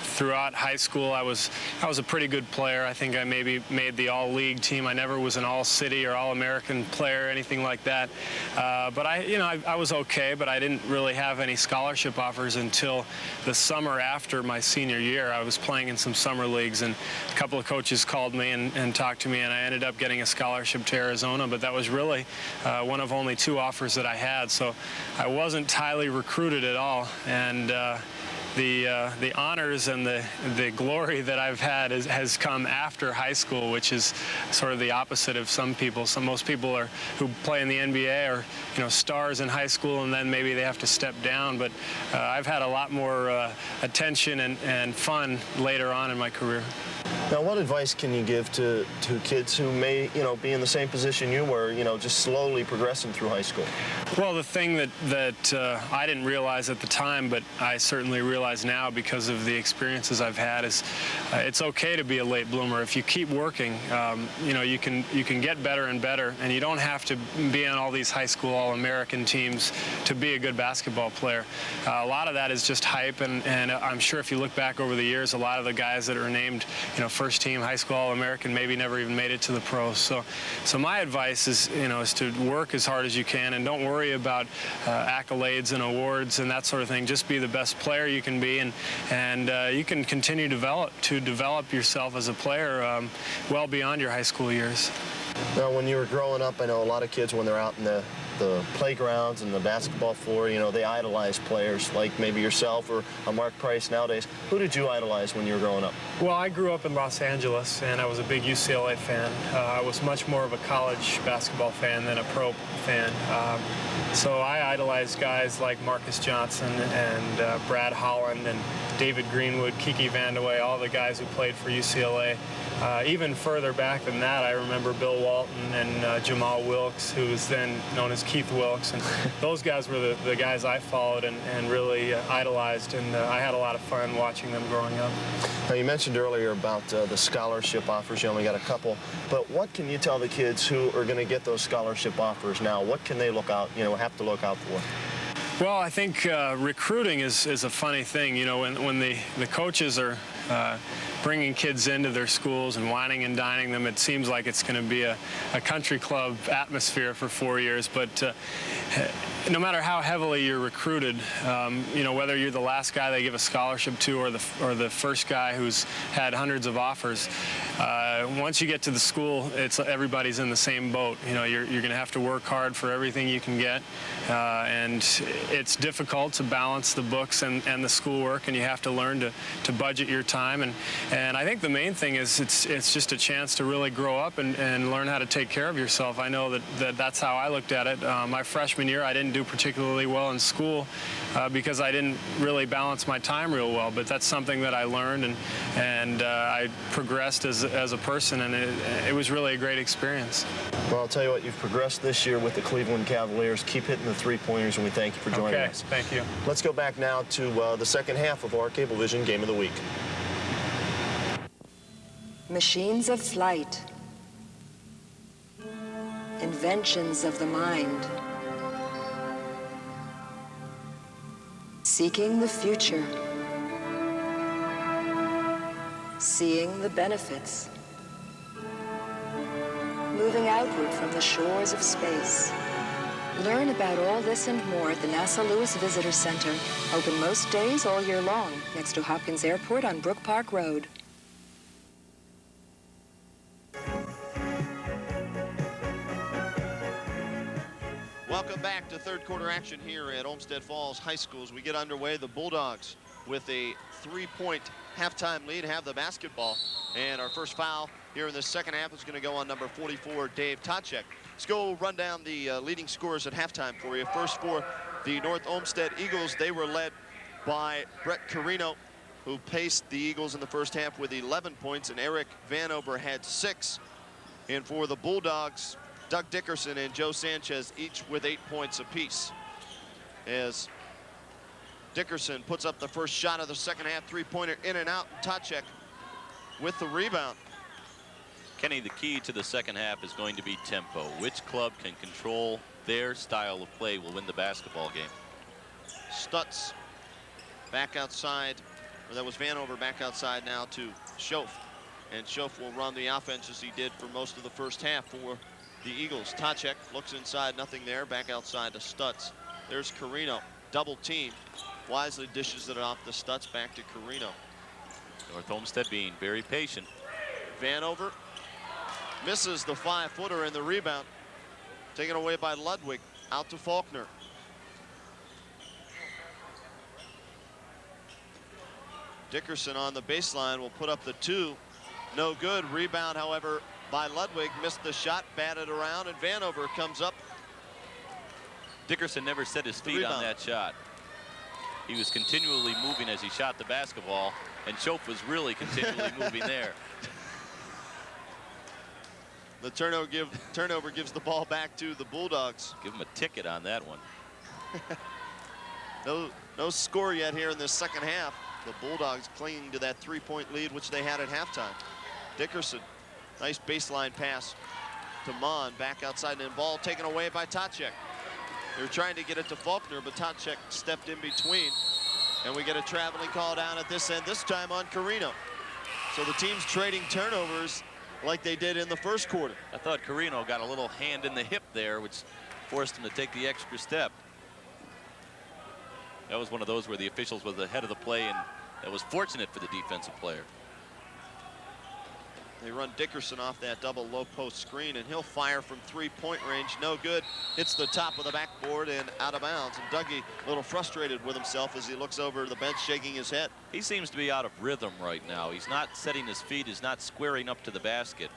[SPEAKER 13] throughout high school, I was a pretty good player. I think I maybe made the all-league team. I never was an all-city or all-American player, anything like that. But I was okay, but I didn't really have any scholarship offers until the summer after my senior year. I was playing in some summer leagues, and a couple of coaches called me and talked to me, and I ended up getting a scholarship to Arizona. But that was really one of only 2 offers that I had, so I wasn't highly recruited at all, and the honors and the glory that I've had has come after high school, which is sort of the opposite of some people. Most people who play in the NBA are stars in high school, and then maybe they have to step down. But I've had a lot more attention and fun later on in my career.
[SPEAKER 1] Now, what advice can you give to kids who may, be in the same position you were, just slowly progressing through high school?
[SPEAKER 13] Well, the thing that I didn't realize at the time, but I certainly realize now because of the experiences I've had, is it's okay to be a late bloomer. If you keep working, you can get better and better, and you don't have to be on all these high school All-American teams to be a good basketball player. A lot of that is just hype, and I'm sure if you look back over the years, a lot of the guys that are named, first team high school All-American maybe never even made it to the pros. So my advice is, is to work as hard as you can, and don't worry about accolades and awards and that sort of thing. Just be the best player you can be, and you can continue to develop yourself as a player well beyond your high school years.
[SPEAKER 1] Now, when you were growing up, I know a lot of kids, when they're out in the playgrounds and the basketball floor, you know, they idolize players like maybe yourself or a Mark Price nowadays. Who did you idolize when you were growing up?
[SPEAKER 13] Well, I grew up in Los Angeles, and I was a big UCLA fan. I was much more of a college basketball fan than a pro fan. So I idolized guys like Marcus Johnson and Brad Holland and David Greenwood, Kiki Vandeweghe, all the guys who played for UCLA. Even further back than that, I remember Bill Walton and Jamal Wilkes, who was then known as Keith Wilkes. And those guys were the guys I followed and really idolized, and I had a lot of fun watching them growing up.
[SPEAKER 1] Now, you mentioned earlier about the scholarship offers. You only got a couple. But what can you tell the kids who are going to get those scholarship offers now? What can they look out, have to look out for?
[SPEAKER 13] Well, I think recruiting is a funny thing. You know, when the coaches are bringing kids into their schools and wining and dining them, it seems like it's going to be a country club atmosphere for 4 years. But no matter how heavily you're recruited, whether you're the last guy they give a scholarship to or the first guy who's had hundreds of offers, once you get to the school, everybody's in the same boat. You know, you're going to have to work hard for everything you can get, and it's difficult to balance the books and the schoolwork, and you have to learn to budget your time. And I think the main thing is it's just a chance to really grow up and learn how to take care of yourself. I know that's how I looked at it. My freshman year, I didn't do particularly well in school because I didn't really balance my time real well, but that's something that I learned, and I progressed as a person, and it was really a great experience.
[SPEAKER 1] Well, I'll tell you what, you've progressed this year with the Cleveland Cavaliers. Keep hitting the three-pointers, and we thank you for joining us.
[SPEAKER 13] Okay, thank you.
[SPEAKER 1] Let's go back now to the second half of our Cablevision Game of the Week.
[SPEAKER 11] Machines of flight. Inventions of the mind. Seeking the future. Seeing the benefits. Moving outward from the shores of space. Learn about all this and more at the NASA Lewis Visitor Center. Open most days all year long, next to Hopkins Airport on Brook Park Road.
[SPEAKER 1] Welcome back to third quarter action here at Olmsted Falls High School. As we get underway, the Bulldogs with a 3-point halftime lead have the basketball. And our first foul here in the second half is going to go on number 44, Dave Tacek. Let's go run down the leading scorers at halftime for you. First for the North Olmsted Eagles, they were led by Brett Coreno, who paced the Eagles in the first half with 11 points, and Eric Vanover had 6. And for the Bulldogs, Doug Dickerson and Joe Sanchez each with 8 points apiece. As Dickerson puts up the first shot of the second half, three-pointer in and out, and Tacek with the rebound.
[SPEAKER 10] Kenny, the key to the second half is going to be tempo. Which club can control their style of play will win the basketball game.
[SPEAKER 1] Stutz back outside, or that was Vanover back outside now to Schoaf. And Schoaf will run the offense as he did for most of the first half for the Eagles. Tacek looks inside, nothing there, back outside to Stutz. There's Coreno, double team. Wisely dishes it off to Stutz, back to Coreno.
[SPEAKER 10] North Olmsted being very patient.
[SPEAKER 1] Vanover misses the 5-footer in the rebound. Taken away by Ludwig, out to Faulkner. Dickerson on the baseline will put up the 2. No good. Rebound, however, by Ludwig. Missed the shot, batted around, and Vanover comes up.
[SPEAKER 10] Dickerson never set his feet on that shot. He was continually moving as he shot the basketball, and Schoaf was really continually moving there.
[SPEAKER 1] The turnover gives the ball back to the Bulldogs.
[SPEAKER 10] Give him a ticket on that one.
[SPEAKER 1] No score yet here in this second half. The Bulldogs clinging to that 3-point lead, which they had at halftime. Dickerson, nice baseline pass to Mon, back outside, and ball taken away by Tacek. They were trying to get it to Faulkner, but Tacek stepped in between. And we get a traveling call down at this end, this time on Coreno. So the team's trading turnovers like they did in the first quarter.
[SPEAKER 10] I thought Coreno got a little hand in the hip there, which forced him to take the extra step. That was one of those where the officials was ahead of the play, and that was fortunate for the defensive player.
[SPEAKER 1] They run Dickerson off that double low post screen, and he'll fire from 3-point range. No good. Hits the top of the backboard and out of bounds. And Dougie a little frustrated with himself as he looks over the bench shaking his head.
[SPEAKER 10] He seems to be out of rhythm right now. He's not setting his feet. He's not squaring up to the basket.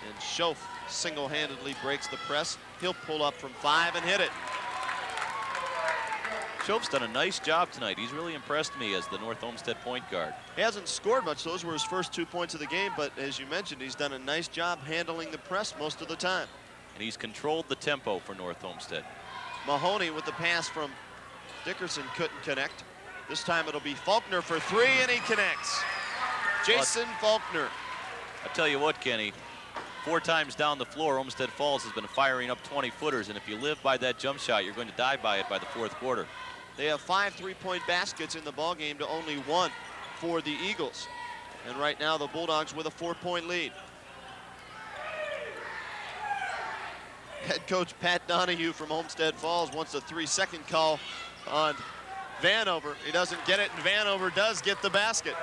[SPEAKER 1] And Schoaf single-handedly breaks the press. He'll pull up from 5 and hit it.
[SPEAKER 10] Schoaf's done a nice job tonight. He's really impressed me as the North Olmsted point guard.
[SPEAKER 1] He hasn't scored much. Those were his first 2 points of the game, but as you mentioned, he's done a nice job handling the press most of the time.
[SPEAKER 10] And he's controlled the tempo for North Olmsted.
[SPEAKER 1] Mahoney with the pass from Dickerson couldn't connect. This time it'll be Faulkner for 3, and he connects. Jason Faulkner.
[SPEAKER 10] I tell you what, Kenny, 4 times down the floor, Olmsted Falls has been firing up 20-footers, and if you live by that jump shot, you're going to die by it by the 4th quarter.
[SPEAKER 1] They have 5 3-point baskets in the ballgame to only 1 for the Eagles. And right now the Bulldogs with a 4-point lead. Head coach Pat Donahue from Olmsted Falls wants a 3-second call on Vanover. He doesn't get it, and Vanover does get the basket.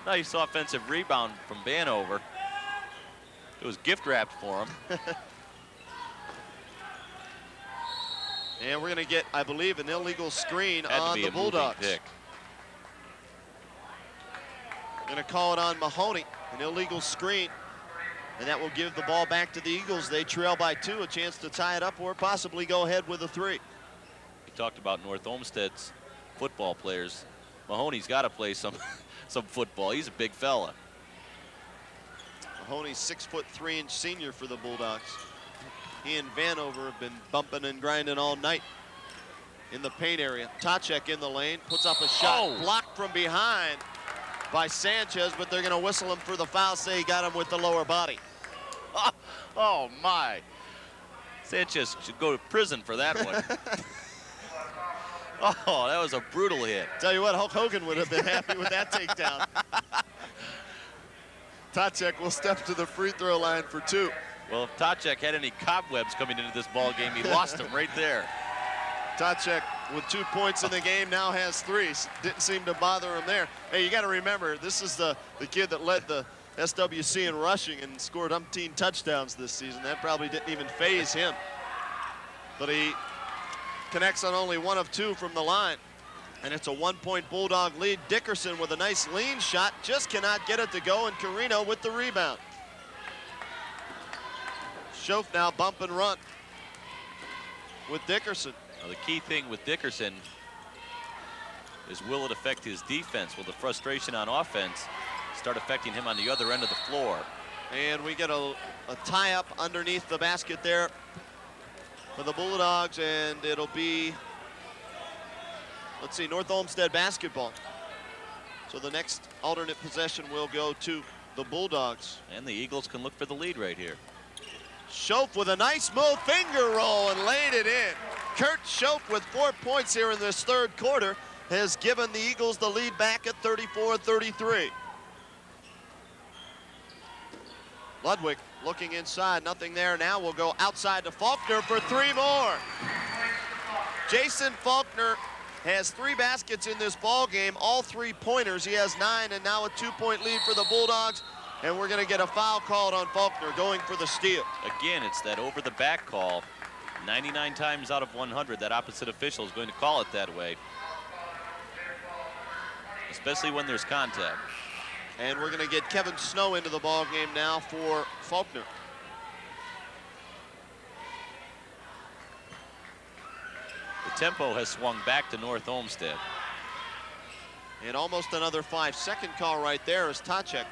[SPEAKER 10] Nice offensive rebound from Vanover. It was gift wrapped for him.
[SPEAKER 1] And we're going to get, I believe, an illegal screen
[SPEAKER 10] Had
[SPEAKER 1] on
[SPEAKER 10] to be
[SPEAKER 1] the Bulldogs. Going to call it on Mahoney, an illegal screen. And that will give the ball back to the Eagles. They trail by 2, a chance to tie it up or possibly go ahead with a 3.
[SPEAKER 10] We talked about North Olmsted's football players. Mahoney's got to play some football. He's a big fella.
[SPEAKER 1] Mahoney's 6'3" senior for the Bulldogs. He and Vanover have been bumping and grinding all night in the paint area. Tacek in the lane, puts up a shot, blocked from behind by Sanchez, but they're going to whistle him for the foul, say he got him with the lower body.
[SPEAKER 10] Oh my. Sanchez should go to prison for that one. Oh, that was a brutal hit.
[SPEAKER 1] Tell you what, Hulk Hogan would have been happy with that takedown. Tacek will step to the free throw line for 2.
[SPEAKER 10] Well, if Tacek had any cobwebs coming into this ball game, he lost them right there.
[SPEAKER 1] Tacek with 2 points in the game now has 3. Didn't seem to bother him there. Hey, you got to remember, this is the kid that led the SWC in rushing and scored umpteen touchdowns this season. That probably didn't even faze him. But he connects on only 1 of 2 from the line. And it's a 1-point Bulldog lead. Dickerson with a nice lean shot, just cannot get it to go, and Coreno with the rebound. Schoaf now bump and run with Dickerson.
[SPEAKER 10] Now, the key thing with Dickerson is, will it affect his defense? Will the frustration on offense start affecting him on the other end of the floor?
[SPEAKER 1] And we get a tie-up underneath the basket there for the Bulldogs, and it'll be, let's see, North Olmsted basketball. So the next alternate possession will go to the Bulldogs.
[SPEAKER 10] And the Eagles can look for the lead right here.
[SPEAKER 1] Schoaf with a nice move, finger roll, and laid it in. Kurt Schoaf with 4 points here in this 3rd quarter has given the Eagles the lead back at 34-33. Ludwig looking inside, nothing there. Now we'll go outside to Faulkner for 3 more. Jason Faulkner has 3 baskets in this ball game, all 3-pointers. He has 9, and now a 2-point lead for the Bulldogs. And we're going to get a foul called on Faulkner, going for the steal.
[SPEAKER 10] Again, it's that over-the-back call. 99 times out of 100, that opposite official is going to call it that way, especially when there's contact.
[SPEAKER 1] And we're going to get Kevin Snow into the ball game now for Faulkner.
[SPEAKER 10] The tempo has swung back to North Olmsted.
[SPEAKER 1] And almost another 5-second call right there as Tacek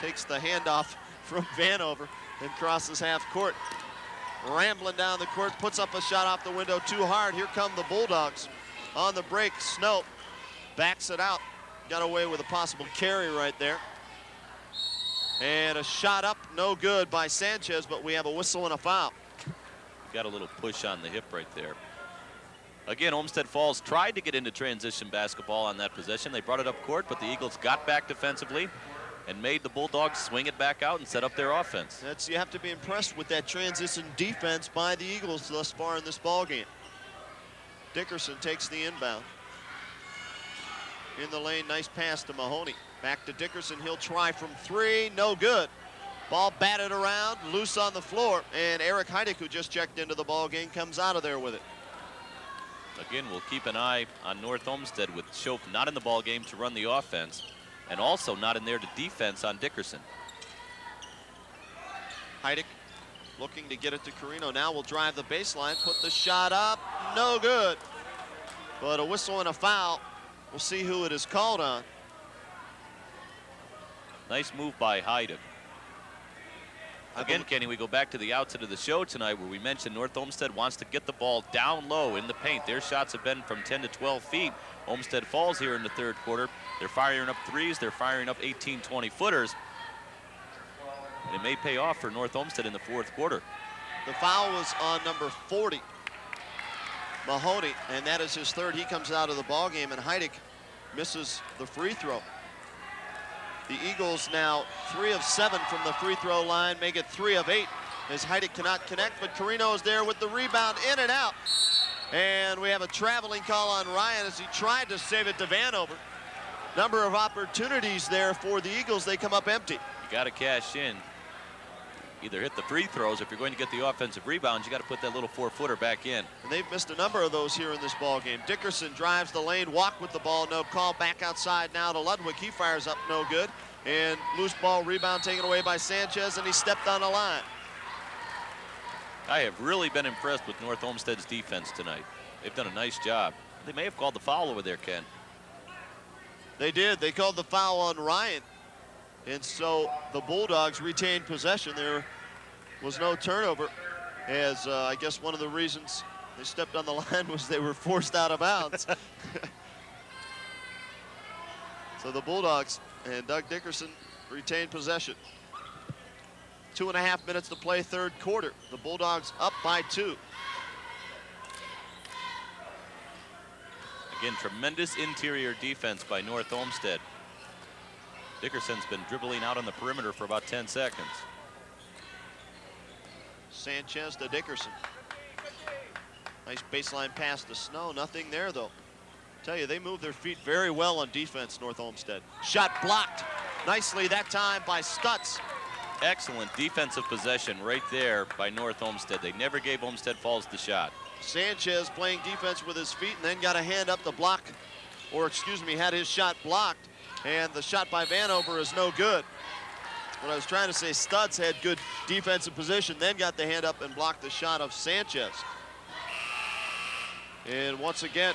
[SPEAKER 1] takes the handoff from Vanover and crosses half court. Rambling down the court, puts up a shot off the window too hard. Here come the Bulldogs on the break. Snow backs it out. Got away with a possible carry right there. And a shot up, no good by Sanchez, but we have a whistle and a foul.
[SPEAKER 10] Got a little push on the hip right there. Again, Olmsted Falls tried to get into transition basketball on that possession. They brought it up court, but the Eagles got back defensively and made the Bulldogs swing it back out and set up their offense.
[SPEAKER 1] You have to be impressed with that transition defense by the Eagles thus far in this ball game. Dickerson takes the inbound. In the lane, nice pass to Mahoney. Back to Dickerson, he'll try from 3, no good. Ball batted around, loose on the floor, and Eric Heidick, who just checked into the ball game, comes out of there with it.
[SPEAKER 10] Again, we'll keep an eye on North Olmsted with Schoaf not in the ball game to run the offense, and also not in there to defense on Dickerson.
[SPEAKER 1] Heidick looking to get it to Coreno. Now will drive the baseline, put the shot up, no good. But a whistle and a foul. We'll see who it is called on.
[SPEAKER 10] Nice move by Heidick. Again, Kenny, we go back to the outset of the show tonight where we mentioned North Olmsted wants to get the ball down low in the paint. Their shots have been from 10 to 12 feet. Olmsted falls here in the third quarter. They're firing up threes. They're firing up 18, 20-footers. And it may pay off for North Olmsted in the fourth quarter.
[SPEAKER 1] The foul was on number 40, Mahoney, and that is his third. He comes out of the ball game, and Heidick misses the free throw. The Eagles now 3 of 7 from the free throw line, make it 3 of 8 as Heidick cannot connect, but Coreno is there with the rebound, in and out. And we have a traveling call on Ryan as he tried to save it to Vanover. Number of opportunities there for the Eagles. They come up empty.
[SPEAKER 10] You got to cash in. Either hit the free throws. If you're going to get the offensive rebounds, you got to put that little 4-footer back in.
[SPEAKER 1] And they've missed a number of those here in this ball game. Dickerson drives the lane, walk with the ball, no call. Back outside now to Ludwig. He fires up, no good. And loose ball rebound taken away by Sanchez, and he stepped on the line.
[SPEAKER 10] I have really been impressed with North Olmsted's defense tonight. They've done a nice job. They may have called the foul over there, Ken.
[SPEAKER 1] They did. They called the foul on Ryan. And so the Bulldogs retained possession. There was no turnover, as I guess one of the reasons they stepped on the line was they were forced out of bounds. So the Bulldogs and Doug Dickerson retained possession. 2.5 minutes to play, third quarter. The Bulldogs up by 2.
[SPEAKER 10] Again, tremendous interior defense by North Olmsted. Dickerson's been dribbling out on the perimeter for about 10 seconds.
[SPEAKER 1] Sanchez to Dickerson. Nice baseline pass to Snow. Nothing there, though. Tell you, they move their feet very well on defense, North Olmsted. Shot blocked nicely that time by Stutz.
[SPEAKER 10] Excellent defensive possession right there by North Olmsted. They never gave Olmsted Falls the shot.
[SPEAKER 1] Sanchez playing defense with his feet and then got a hand up to block, or excuse me, had his shot blocked. And the shot by Vanover is no good. What I was trying to say, Stutz had good defensive position, then got the hand up and blocked the shot of Sanchez. And once again,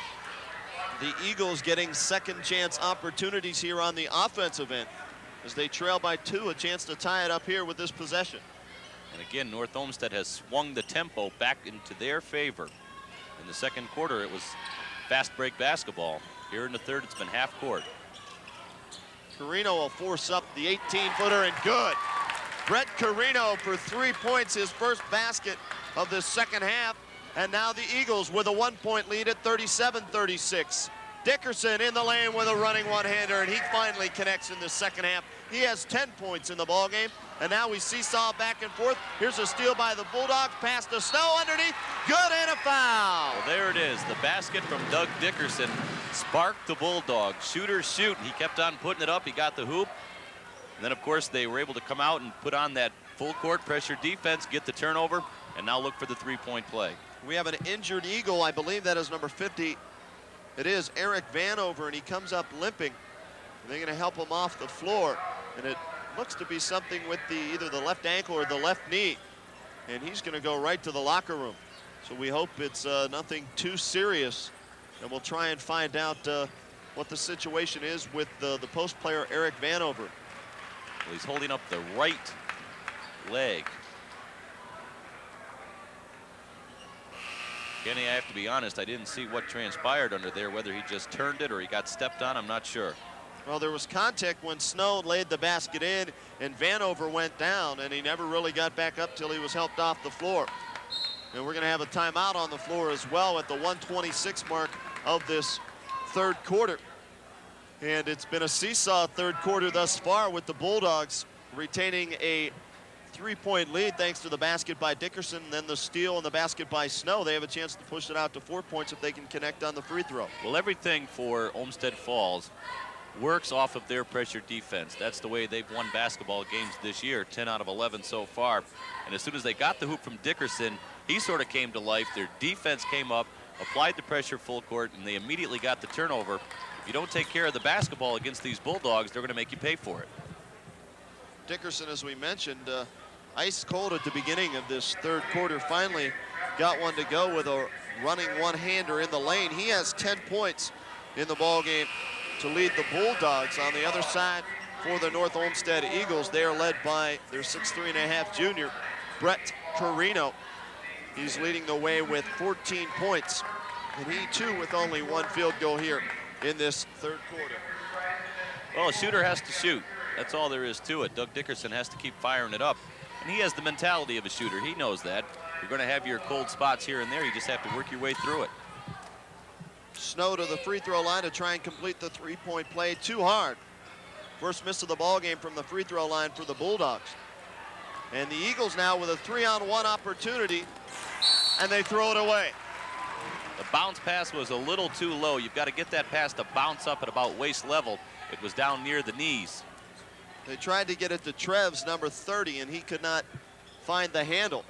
[SPEAKER 1] the Eagles getting second chance opportunities here on the offensive end. As they trail by 2, a chance to tie it up here with this possession.
[SPEAKER 10] And again, North Olmsted has swung the tempo back into their favor. In the second quarter, it was fast break basketball. Here in the third, it's been half court.
[SPEAKER 1] Coreno will force up the 18-footer and good. Brett Coreno for 3 points, his first basket of the second half. And now the Eagles with a 1-point lead at 37-36. Dickerson in the lane with a running one-hander, and he finally connects in the second half. He has 10 points in the ballgame, and now we seesaw back and forth. Here's a steal by the Bulldogs, pass to Snow underneath, good, and a foul.
[SPEAKER 10] Well, there it is. The basket from Doug Dickerson sparked the Bulldogs. Shooters shoot. He kept on putting it up. He got the hoop. And then, of course, they were able to come out and put on that full-court pressure defense, get the turnover, and now look for the three-point play.
[SPEAKER 1] We have an injured Eagle. I believe that is number 50. It is Eric Vanover, and he comes up limping. And they're going to help him off the floor. And it looks to be something with either the left ankle or the left knee. And he's going to go right to the locker room. So we hope it's nothing too serious. And we'll try and find out what the situation is with the post player, Eric Vanover.
[SPEAKER 10] Well, he's holding up the right leg. Kenny, I have to be honest, I didn't see what transpired under there, whether he just turned it or he got stepped on, I'm not sure.
[SPEAKER 1] Well, there was contact when Snow laid the basket in and Vanover went down, and he never really got back up till he was helped off the floor. And we're going to have a timeout on the floor as well at the 1:26 mark of this third quarter. And it's been a seesaw third quarter thus far, with the Bulldogs retaining a 3-point lead thanks to the basket by Dickerson, and then the steal and the basket by Snow. They have a chance to push it out to 4 points if they can connect on the free throw.
[SPEAKER 10] Well, everything for Olmsted Falls works off of their pressure defense. That's the way they've won basketball games this year, 10 out of 11 so far. And as soon as they got the hoop from Dickerson, he sort of came to life. Their defense came up, applied the pressure full court, and they immediately got the turnover. If you don't take care of the basketball against these Bulldogs, they're going to make you pay for it.
[SPEAKER 1] Dickerson, as we mentioned, ice cold at the beginning of this third quarter, finally got one to go with a running one-hander in the lane. He has 10 points in the ball game to lead the Bulldogs. On the other side, for the North Olmsted Eagles, they are led by their 6'3.5" junior, Brett Coreno. He's leading the way with 14 points, and he too with only one field goal here in this third quarter.
[SPEAKER 10] Well, a shooter has to shoot. That's all there is to it. Doug Dickerson has to keep firing it up, and he has the mentality of a shooter. He knows that. You're going to have your cold spots here and there. You just have to work your way through it.
[SPEAKER 1] Snow to the free throw line to try and complete the three-point play. Too hard. First miss of the ball game from the free throw line for the Bulldogs. And the Eagles now with a 3-on-1 opportunity, and they throw it away.
[SPEAKER 10] The bounce pass was a little too low. You've got to get that pass to bounce up at about waist level. It was down near the knees.
[SPEAKER 1] They tried to get it to Trev's number 30, and he could not find the handle.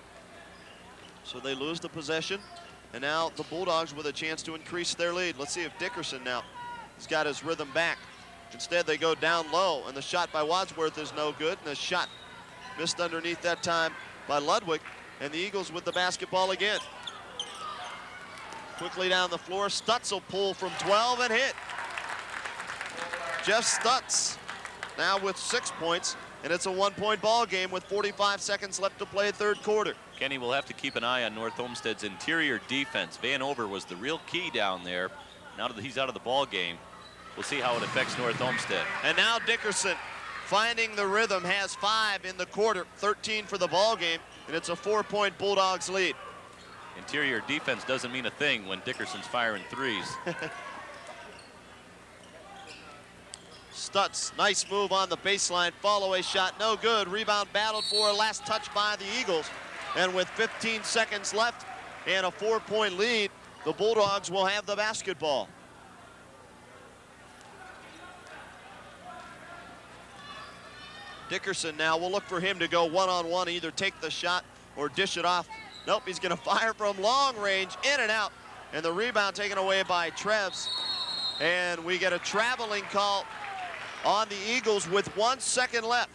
[SPEAKER 1] So they lose the possession, and now the Bulldogs with a chance to increase their lead. Let's see if Dickerson now has got his rhythm back. Instead, they go down low, and the shot by Wadsworth is no good, and the shot missed underneath that time by Ludwig, and the Eagles with the basketball again. Quickly down the floor, Stutz will pull from 12 and hit. Jeff Stutz now with 6 points, and it's a one-point ball game with 45 seconds left to play third quarter.
[SPEAKER 10] Kenny will have to keep an eye on North Olmsted's interior defense. Vanover was the real key down there. Now that he's out of the ball game, we'll see how it affects North Olmsted.
[SPEAKER 1] And now Dickerson finding the rhythm, has 5 in the quarter, 13 for the ball game, and it's a 4-point Bulldogs lead.
[SPEAKER 10] Interior defense doesn't mean a thing when Dickerson's firing threes.
[SPEAKER 1] Stutz, nice move on the baseline, fall-away shot, no good. Rebound battled for, last touch by the Eagles. And with 15 seconds left and a 4-point lead, the Bulldogs will have the basketball. Dickerson now, we'll look for him to go one-on-one, either take the shot or dish it off. Nope, he's gonna fire from long range, in and out. And the rebound taken away by Trevs. And we get a traveling call on the Eagles with 1 second left.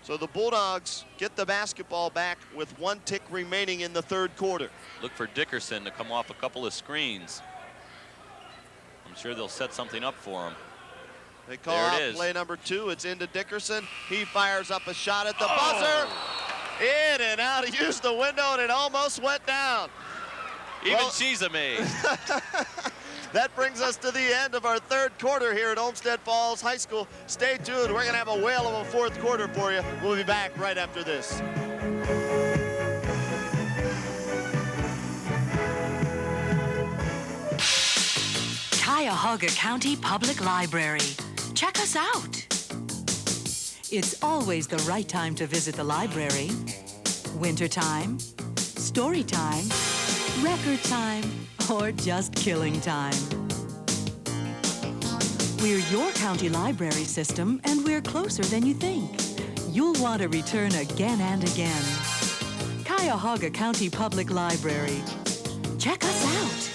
[SPEAKER 1] So the Bulldogs get the basketball back with 1 tick remaining in the third quarter.
[SPEAKER 10] Look for Dickerson to come off a couple of screens. I'm sure they'll set something up for him.
[SPEAKER 1] They call out play number 2. It's into Dickerson. He fires up a shot at the buzzer. In and out. He used the window, and it almost went down.
[SPEAKER 10] Even she's amazed.
[SPEAKER 1] That brings us to the end of our third quarter here at Olmsted Falls High School. Stay tuned. We're going to have a whale of a fourth quarter for you. We'll be back right after this.
[SPEAKER 12] Cuyahoga County Public Library. Check us out. It's always the right time to visit the library. Winter time, story time, record time, or just killing time. We're your county library system, and we're closer than you think. You'll want to return again and again. Cuyahoga County Public Library. Check us out.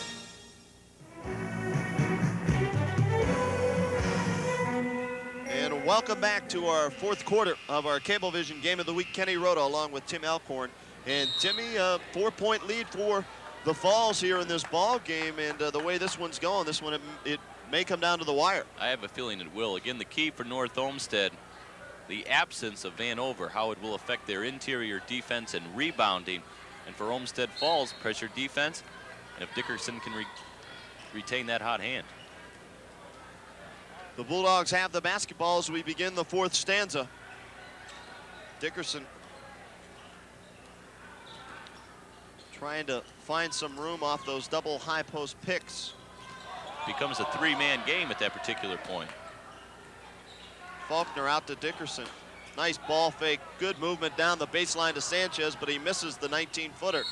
[SPEAKER 1] And welcome back to our fourth quarter of our Cablevision Game of the Week. Kenny Roda along with Tim Alcorn. And Timmy, a 4-point lead for the Falls here in this ball game, and the way this one's going, this one, it may come down to the wire.
[SPEAKER 10] I have a feeling it will. Again, the key for North Olmsted, the absence of Vanover, how it will affect their interior defense and rebounding. And for Olmsted Falls, pressure defense, and if Dickerson can retain that hot hand.
[SPEAKER 1] The Bulldogs have the basketball as we begin the fourth stanza. Dickerson trying to find some room off those double high post picks.
[SPEAKER 10] Becomes a 3-man game at that particular point.
[SPEAKER 1] Faulkner out to Dickerson. Nice ball fake, good movement down the baseline to Sanchez, but he misses the 19-footer.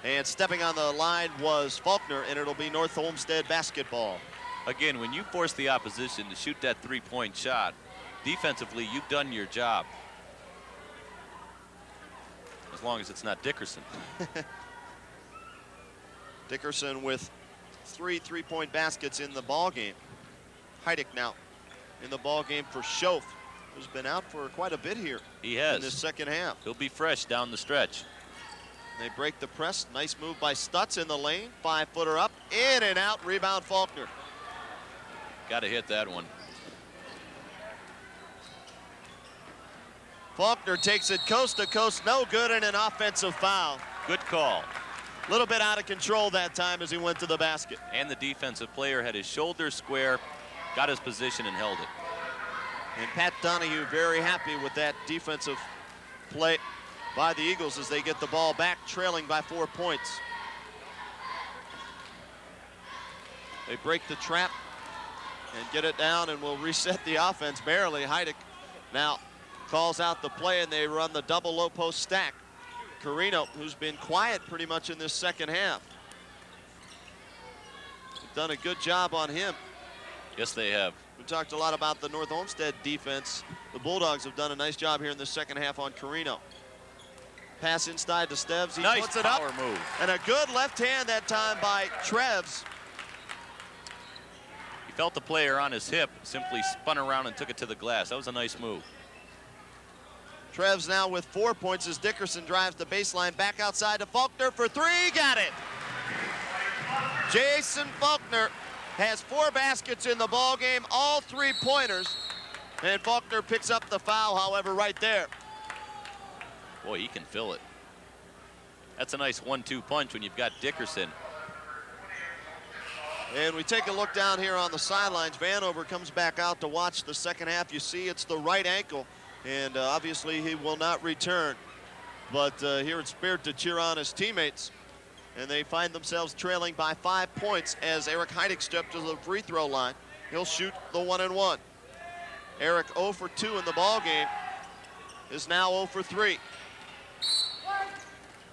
[SPEAKER 1] And stepping on the line was Faulkner, and it'll be North Olmsted basketball.
[SPEAKER 10] Again, when you force the opposition to shoot that three-point shot, defensively, you've done your job. As long as it's not Dickerson.
[SPEAKER 1] Dickerson with 3 3-point baskets in the ball game. Heidick now in the ball game for Schoaf, who's been out for quite a bit here.
[SPEAKER 10] He has.
[SPEAKER 1] In this second half.
[SPEAKER 10] He'll be fresh down the stretch.
[SPEAKER 1] They break the press. Nice move by Stutz in the lane. 5-footer up, in and out. Rebound Faulkner.
[SPEAKER 10] Got to hit that one.
[SPEAKER 1] Faulkner takes it coast to coast, no good, and an offensive foul.
[SPEAKER 10] Good call.
[SPEAKER 1] A little bit out of control that time as he went to the basket.
[SPEAKER 10] And the defensive player had his shoulders square, got his position and held it.
[SPEAKER 1] And Pat Donahue very happy with that defensive play by the Eagles as they get the ball back, trailing by 4 points. They break the trap and get it down, and will reset the offense barely. Heidick now calls out the play, and they run the double low post stack. Coreno, who's been quiet pretty much in this second half. They've done a good job on him.
[SPEAKER 10] Yes, they have.
[SPEAKER 1] We talked a lot about the North Olmsted defense. The Bulldogs have done a nice job here in the second half on Coreno. Pass inside to Steves. He
[SPEAKER 10] nice
[SPEAKER 1] puts it up.
[SPEAKER 10] Power move.
[SPEAKER 1] And a good left hand that time by Treves.
[SPEAKER 10] He felt the player on his hip, simply spun around and took it to the glass. That was a nice move.
[SPEAKER 1] Treves now with 4 points as Dickerson drives the baseline back outside to Faulkner for 3. Got it. Jason Faulkner has 4 baskets in the ball game, all 3-pointers. And Faulkner picks up the foul, however, right there.
[SPEAKER 10] Boy, he can fill it. That's a nice 1-2 punch when you've got Dickerson.
[SPEAKER 1] And we take a look down here on the sidelines. Vanover comes back out to watch the second half. You see it's the right ankle, and obviously he will not return. But here it's spared to cheer on his teammates. And they find themselves trailing by 5 points as Eric Heidick steps to the free throw line. He'll shoot the 1-and-1. Eric 0 for 2 in the ball game is now 0 for 3.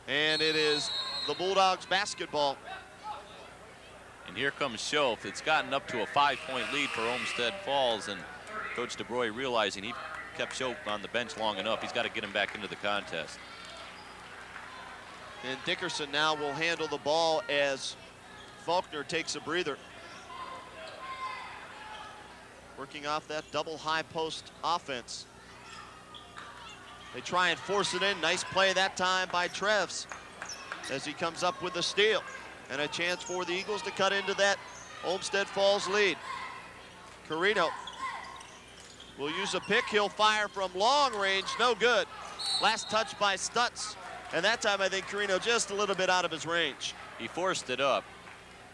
[SPEAKER 1] And it is the Bulldogs basketball.
[SPEAKER 10] And here comes Schoaf. It's gotten up to a 5-point lead for Olmsted Falls, and Coach DeBroy realizing he kept Schoaf on the bench long enough. He's got to get him back into the contest.
[SPEAKER 1] And Dickerson now will handle the ball as Faulkner takes a breather. Working off that double high post offense. They try and force it in. Nice play that time by Treves as he comes up with the steal. And a chance for the Eagles to cut into that Olmsted Falls lead. Coreno will use a pick. He'll fire from long range. No good. Last touch by Stutz. And that time I think Coreno just a little bit out of his range.
[SPEAKER 10] He forced it up,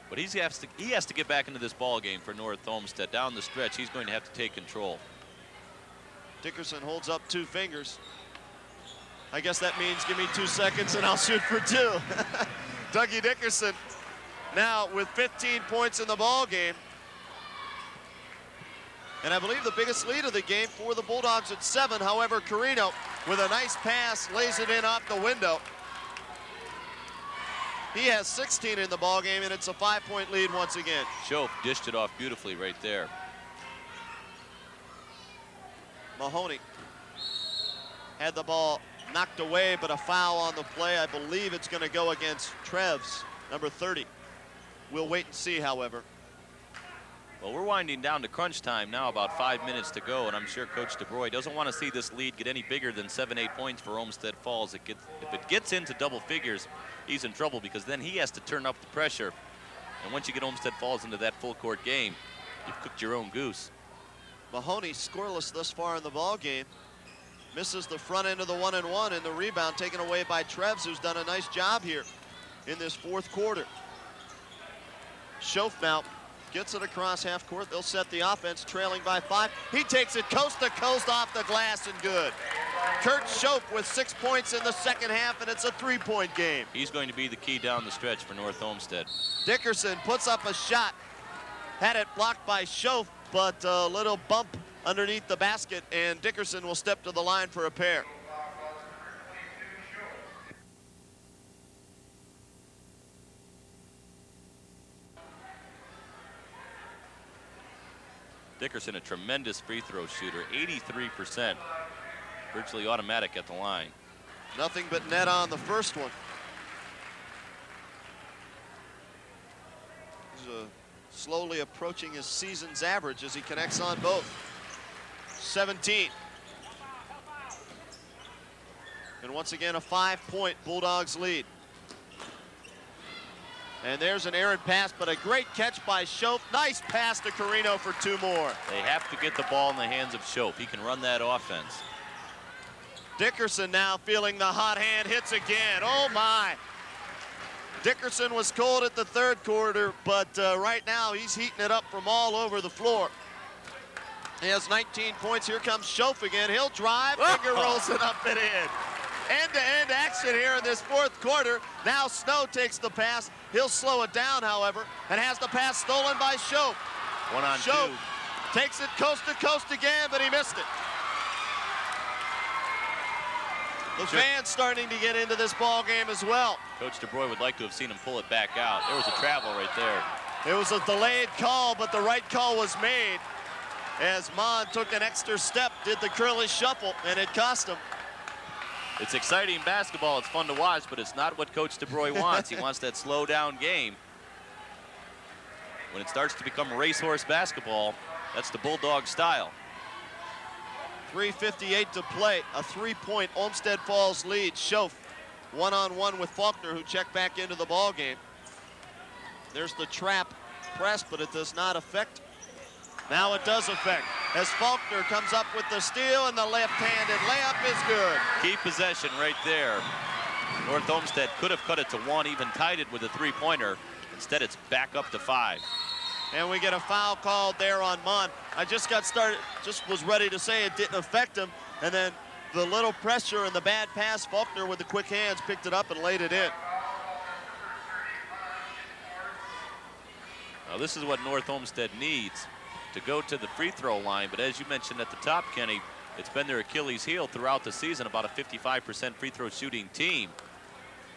[SPEAKER 10] but he has to get back into this ball game for North Olmsted. Down the stretch, he's going to have to take control.
[SPEAKER 1] Dickerson holds up 2 fingers. I guess that means give me 2 seconds and I'll shoot for 2. Dougie Dickerson now with 15 points in the ball game. And I believe the biggest lead of the game for the Bulldogs at 7. However, Coreno with a nice pass lays it in off the window. He has 16 in the ball game, and it's a 5-point lead once again.
[SPEAKER 10] Schoaf dished it off beautifully right there.
[SPEAKER 1] Mahoney had the ball knocked away, but a foul on the play. I believe it's going to go against Treves, number 30. We'll wait and see, however.
[SPEAKER 10] Well, we're winding down to crunch time now, about 5 minutes to go, and I'm sure Coach DeBroy doesn't want to see this lead get any bigger than 7-8 points for Olmsted Falls. If it gets into double figures, he's in trouble because then he has to turn up the pressure. And once you get Olmsted Falls into that full court game, you've cooked your own goose.
[SPEAKER 1] Mahoney scoreless thus far in the ball game. Misses the front end of the 1-and-1, and the rebound taken away by Treves, who's done a nice job here in this 4th quarter. Schoaf now gets it across half court. They'll set the offense, trailing by 5. He takes it coast to coast off the glass and good. Kurt Schoaf with 6 points in the second half, and it's a 3-point game.
[SPEAKER 10] He's going to be the key down the stretch for North Olmsted.
[SPEAKER 1] Dickerson puts up a shot. Had it blocked by Schoaf, but a little bump underneath the basket, and Dickerson will step to the line for a pair.
[SPEAKER 10] Dickerson, a tremendous free throw shooter, 83%, virtually automatic at the line.
[SPEAKER 1] Nothing but net on the first one. He's slowly approaching his season's average as he connects on both. 17. And once again, a 5-point Bulldogs lead. And there's an errant pass, but a great catch by Schoaf. Nice pass to Coreno for 2 more.
[SPEAKER 10] They have to get the ball in the hands of Schoaf. He can run that offense.
[SPEAKER 1] Dickerson now feeling the hot hand, hits again. Oh my. Dickerson was cold at the 3rd quarter, but right now he's heating it up from all over the floor. He has 19 points. Here comes Schoaf again. He'll drive, finger rolls it up and in. End-to-end action here in this 4th quarter. Now Snow takes the pass. He'll slow it down, however, and has the pass stolen by Schoaf.
[SPEAKER 10] 1-on-2.
[SPEAKER 1] Takes it coast to coast again, but he missed it. The fans starting to get into this ball game as well.
[SPEAKER 10] Coach DeBroy would like to have seen him pull it back out. There was a travel right there.
[SPEAKER 1] It was a delayed call, but the right call was made as Mon took an extra step, did the curly shuffle, and it cost him.
[SPEAKER 10] It's exciting basketball. It's fun to watch, but it's not what Coach DeBroy wants. He wants that slow-down game. When it starts to become racehorse basketball, that's the Bulldog style.
[SPEAKER 1] 3:58 to play, a 3-point Olmsted Falls lead. Schoaf one-on-one with Faulkner, who checked back into the ball game. There's the trap press, but it does not affect. Now it does affect, as Faulkner comes up with the steal, and the left-handed layup is good.
[SPEAKER 10] Key possession right there. North Olmsted could have cut it to 1, even tied it with a 3-pointer. Instead, it's back up to 5.
[SPEAKER 1] And we get a foul called there on Mon. I just got started, just was ready to say it didn't affect him, and then the little pressure and the bad pass, Faulkner with the quick hands picked it up and laid it in.
[SPEAKER 10] Now this is what North Olmsted needs, to go to the free throw line, but as you mentioned at the top, Kenny, it's been their Achilles heel throughout the season, about a 55% free throw shooting team.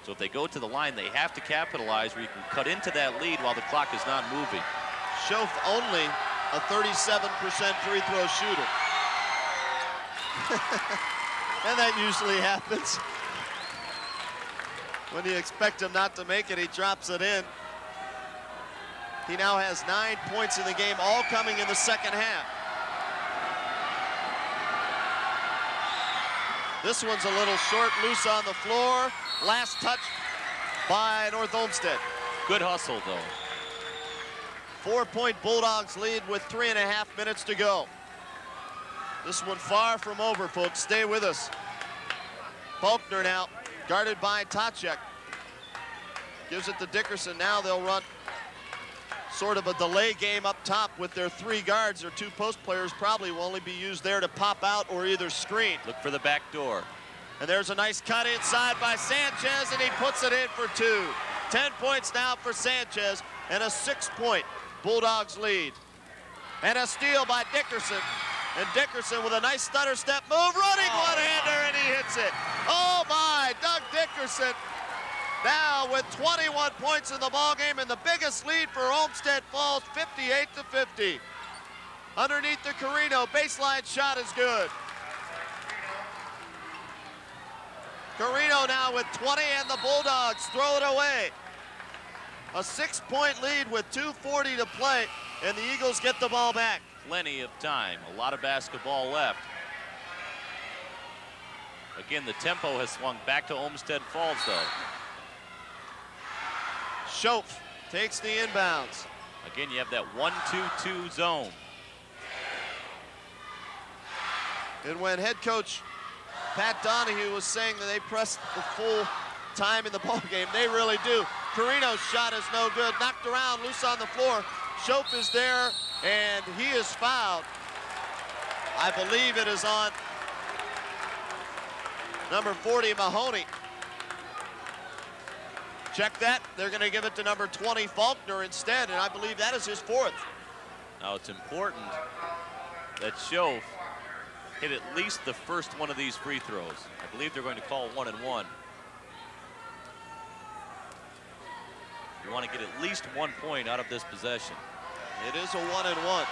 [SPEAKER 10] So if they go to the line, they have to capitalize where you can cut into that lead while the clock is not moving.
[SPEAKER 1] Schoaf only a 37% free throw shooter. And that usually happens. When you expect him not to make it, he drops it in. He now has 9 points in the game, all coming in the 2nd half. This one's a little short, loose on the floor. Last touch by North Olmsted.
[SPEAKER 10] Good hustle, though.
[SPEAKER 1] 4-point Bulldogs lead with 3.5 minutes to go. This one far from over, folks. Stay with us. Faulkner now, guarded by Tacek. Gives it to Dickerson. Now they'll run sort of a delay game up top with their 3 guards. Their 2 post players probably will only be used there to pop out or either screen.
[SPEAKER 10] Look for the back door.
[SPEAKER 1] And there's a nice cut inside by Sanchez, and he puts it in for 2. 10 points now for Sanchez, and a 6-point Bulldogs lead. And a steal by Dickerson. And Dickerson with a nice stutter step move, running one-hander, and he hits it. Oh my, Doug Dickerson now with 21 points in the ballgame, and the biggest lead for Olmsted Falls, 58-50. Underneath the Coreno, baseline shot is good. Coreno now with 20, and the Bulldogs throw it away. A 6-point lead with 2:40 to play, and the Eagles get the ball back.
[SPEAKER 10] Plenty of time, a lot of basketball left. Again, the tempo has swung back to Olmsted Falls, though.
[SPEAKER 1] Schoaf takes the inbounds.
[SPEAKER 10] Again, you have that 1-2-2 zone.
[SPEAKER 1] And when head coach Pat Donahue was saying that they press the full time in the ball game, they really do. Coreno's shot is no good, knocked around, loose on the floor. Schoaf is there, and he is fouled. I believe it is on number 40, Mahoney. Check that. They're going to give it to number 20, Faulkner, instead, and I believe that is his 4th.
[SPEAKER 10] Now, it's important that Schoaf hit at least the first one of these free throws. I believe they're going to call 1 and 1. You want to get at least 1 point out of this possession.
[SPEAKER 1] It is a 1 and 1.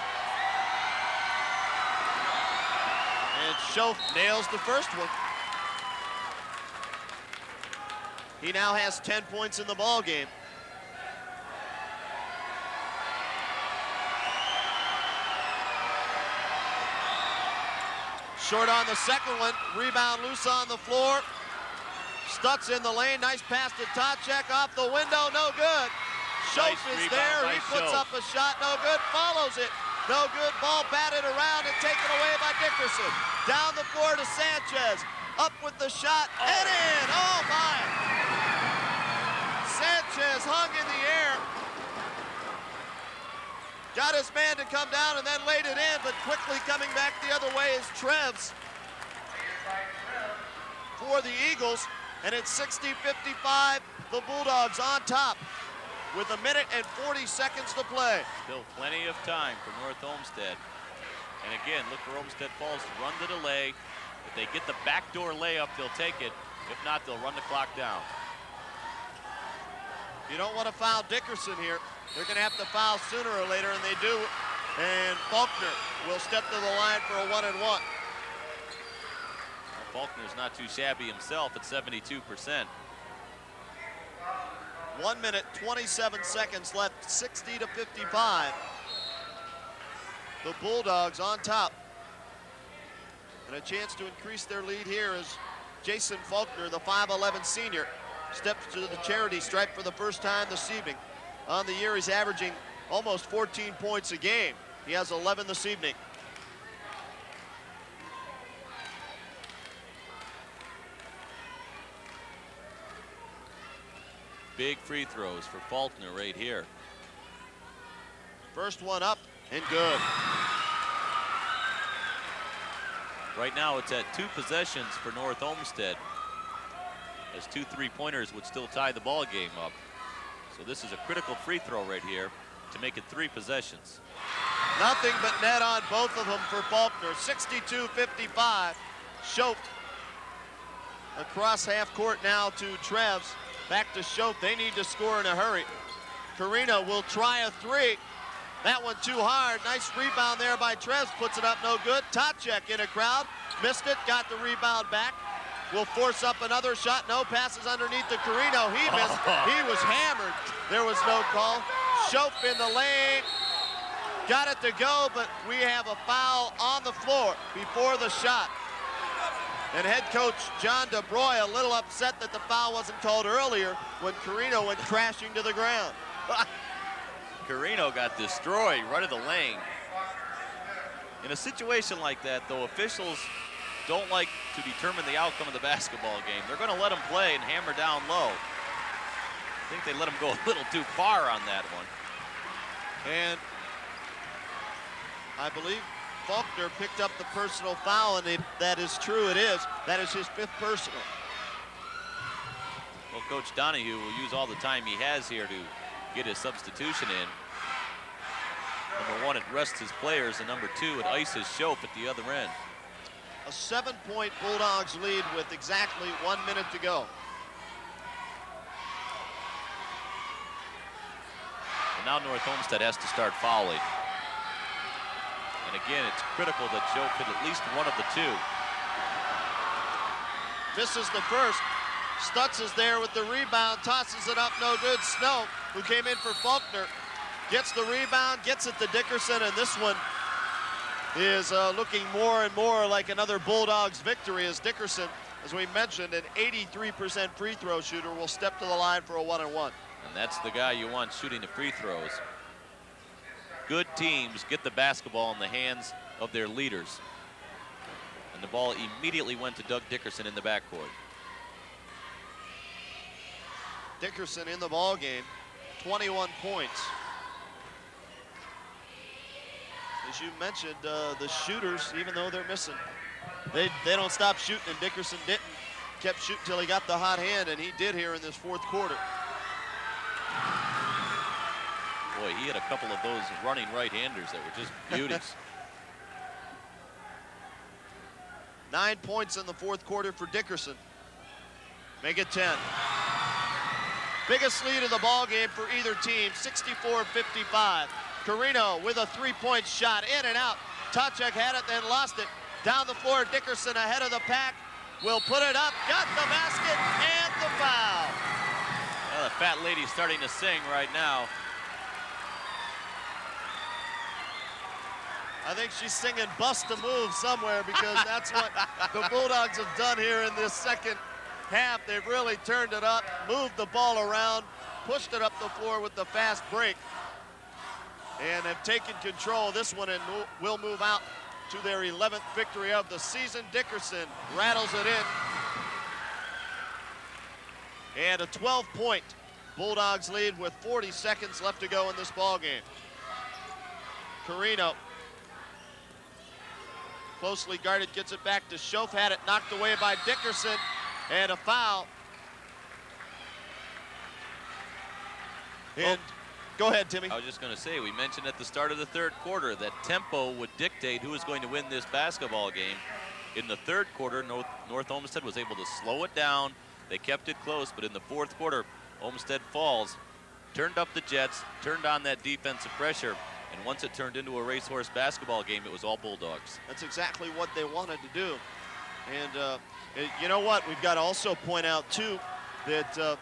[SPEAKER 1] Schoaf nails the first one. He now has 10 points in the ball game. Short on the second one, rebound loose on the floor. Stutz in the lane, nice pass to Tacek, off the window, no good. Schoaf is there, he puts up a shot, no good, follows it, no good. Ball batted around and taken away by Dickerson. Down the floor to Sanchez, up with the shot, and in, oh my. Sanchez hung in the air. Got his man to come down and then laid it in, but quickly coming back the other way is Treves for the Eagles. And it's 60-55, the Bulldogs on top with 1 minute and 40 seconds to play.
[SPEAKER 10] Still plenty of time for North Olmsted. And again, look for Olmsted Falls to run the delay. If they get the backdoor layup, they'll take it. If not, they'll run the clock down.
[SPEAKER 1] You don't want to foul Dickerson here. They're going to have to foul sooner or later, and they do. And Faulkner will step to the line for a 1-and-1.
[SPEAKER 10] Faulkner's not too shabby himself at 72%.
[SPEAKER 1] 1 minute, 27 seconds left, 60-55. The Bulldogs on top. And a chance to increase their lead here is Jason Faulkner, the 5'11 senior, steps to the charity stripe for the first time this evening. On the year, he's averaging almost 14 points a game. He has 11 this evening.
[SPEAKER 10] Big free throws for Faulkner right here.
[SPEAKER 1] First one up and good.
[SPEAKER 10] Right now it's at 2 possessions for North Olmsted, as 2 3-pointers would still tie the ball game up. So this is a critical free throw right here to make it 3 possessions.
[SPEAKER 1] Nothing but net on both of them for Faulkner. 62-55. Schoaf across half court now to Treves. Back to Schoaf. They need to score in a hurry. Coreno will try a 3. That one too hard. Nice rebound there by Treves. Puts it up, no good. Tacek in a crowd. Missed it, got the rebound back. Will force up another shot. No, passes underneath to Coreno. He missed. He was hammered. There was no call. Schoaf in the lane. Got it to go, but we have a foul on the floor before the shot. And head coach John DeBroy a little upset that the foul wasn't called earlier when Coreno went crashing to the ground.
[SPEAKER 10] Coreno got destroyed right of the lane. In a situation like that, though, officials don't like to determine the outcome of the basketball game. They're going to let him play and hammer down low. I think they let him go a little too far on that one.
[SPEAKER 1] And I believe Faulkner picked up the personal foul, and if that is true, it is. That is his 5th personal.
[SPEAKER 10] Well, Coach Donahue will use all the time he has here to get his substitution in. Number 1, it rests his players, and number 2, it ices Schoaf at the other end.
[SPEAKER 1] A 7-point Bulldogs lead with exactly 1 minute to go.
[SPEAKER 10] And now North Olmsted has to start fouling. And again, it's critical that Joe hit at least one of the 2.
[SPEAKER 1] Misses the first. Stutz is there with the rebound, tosses it up, no good. Snow, who came in for Faulkner, gets the rebound, gets it to Dickerson, and this one is looking more and more like another Bulldogs victory as Dickerson, as we mentioned, an 83% free throw shooter, will step to the line for a 1-and-1.
[SPEAKER 10] And that's the guy you want shooting the free throws. Good teams get the basketball in the hands of their leaders. And the ball immediately went to Doug Dickerson in the backcourt.
[SPEAKER 1] Dickerson in the ball game, 21 points. As you mentioned, the shooters, even though they're missing, they don't stop shooting, and Dickerson didn't. Kept shooting till he got the hot hand, and he did here in this 4th quarter.
[SPEAKER 10] Boy, he had a couple of those running right-handers that were just beauties.
[SPEAKER 1] 9 points in the 4th quarter for Dickerson. Make it 10. Biggest lead of the ball game for either team, 64-55. Coreno with a 3-point shot, in and out. Tacek had it, then lost it. Down the floor, Dickerson ahead of the pack. Will put it up, got the basket, and the foul.
[SPEAKER 10] Well, the fat lady's starting to sing right now.
[SPEAKER 1] I think she's singing Bust a Move somewhere, because that's what the Bulldogs have done here in this second half. They've really turned it up, moved the ball around, pushed it up the floor with the fast break, and have taken control of this one and will move out to their 11th victory of the season. Dickerson rattles it in. And a 12-point Bulldogs lead with 40 seconds left to go in this ball game. Coreno, closely guarded, gets it back to Schoaf, had it knocked away by Dickerson, and a foul. And go ahead, Timmy.
[SPEAKER 10] I was just going to say, we mentioned at the start of the third quarter that tempo would dictate who was going to win this basketball game. In the third quarter, North Olmsted was able to slow it down. They kept it close, but in the fourth quarter, Olmsted Falls turned up the Jets, turned on that defensive pressure, and once it turned into a racehorse basketball game, it was all Bulldogs.
[SPEAKER 1] That's exactly what they wanted to do. And you know what? We've got to also point out, too, that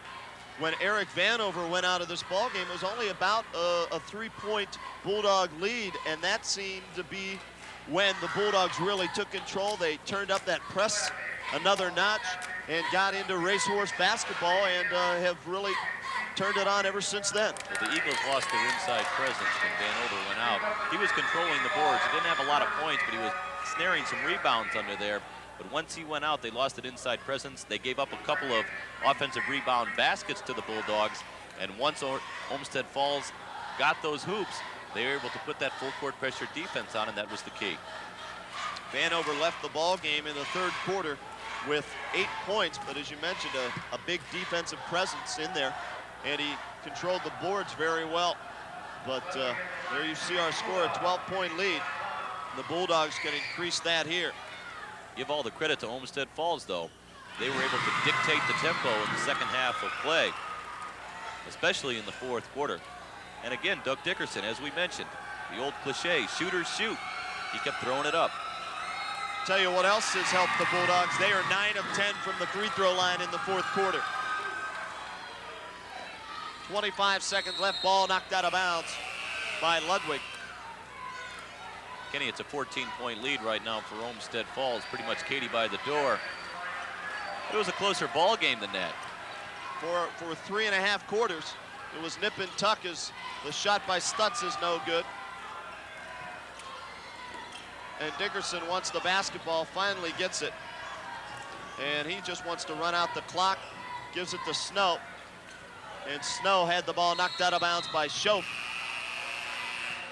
[SPEAKER 1] when Eric Vanover went out of this ball game, it was only about a 3-point Bulldog lead, and that seemed to be when the Bulldogs really took control. They turned up that press another notch and got into racehorse basketball, and have really turned it on ever since then.
[SPEAKER 10] Well, the Eagles lost their inside presence when Vanover went out. He was controlling the boards. He didn't have a lot of points, but he was snaring some rebounds under there. But once he went out, they lost an inside presence. They gave up a couple of offensive rebound baskets to the Bulldogs. And once Olmsted Falls got those hoops, they were able to put that full court pressure defense on, and that was the key.
[SPEAKER 1] Vanover left the ball game in the third quarter with 8 points, but as you mentioned, a big defensive presence in there, and he controlled the boards very well. But there you see our score, a 12-point lead. The Bulldogs can increase that here.
[SPEAKER 10] Give all the credit to Olmsted Falls, though. They were able to dictate the tempo in the second half of play, especially in the fourth quarter. And again, Doug Dickerson, as we mentioned, the old cliche, shooters shoot. He kept throwing it up.
[SPEAKER 1] Tell you what else has helped the Bulldogs. They are 9 of 10 from the free throw line in the fourth quarter. 25 seconds left, ball knocked out of bounds by Ludwig.
[SPEAKER 10] Kenny, it's a 14-point lead right now for Olmsted Falls, pretty much Katie by the door. It was a closer ball game than that.
[SPEAKER 1] For 3.5 quarters, it was nip and tuck as the shot by Stutz is no good. And Dickerson wants the basketball, finally gets it. And he just wants to run out the clock, gives it to Snow. And Snow had the ball knocked out of bounds by Schoaf.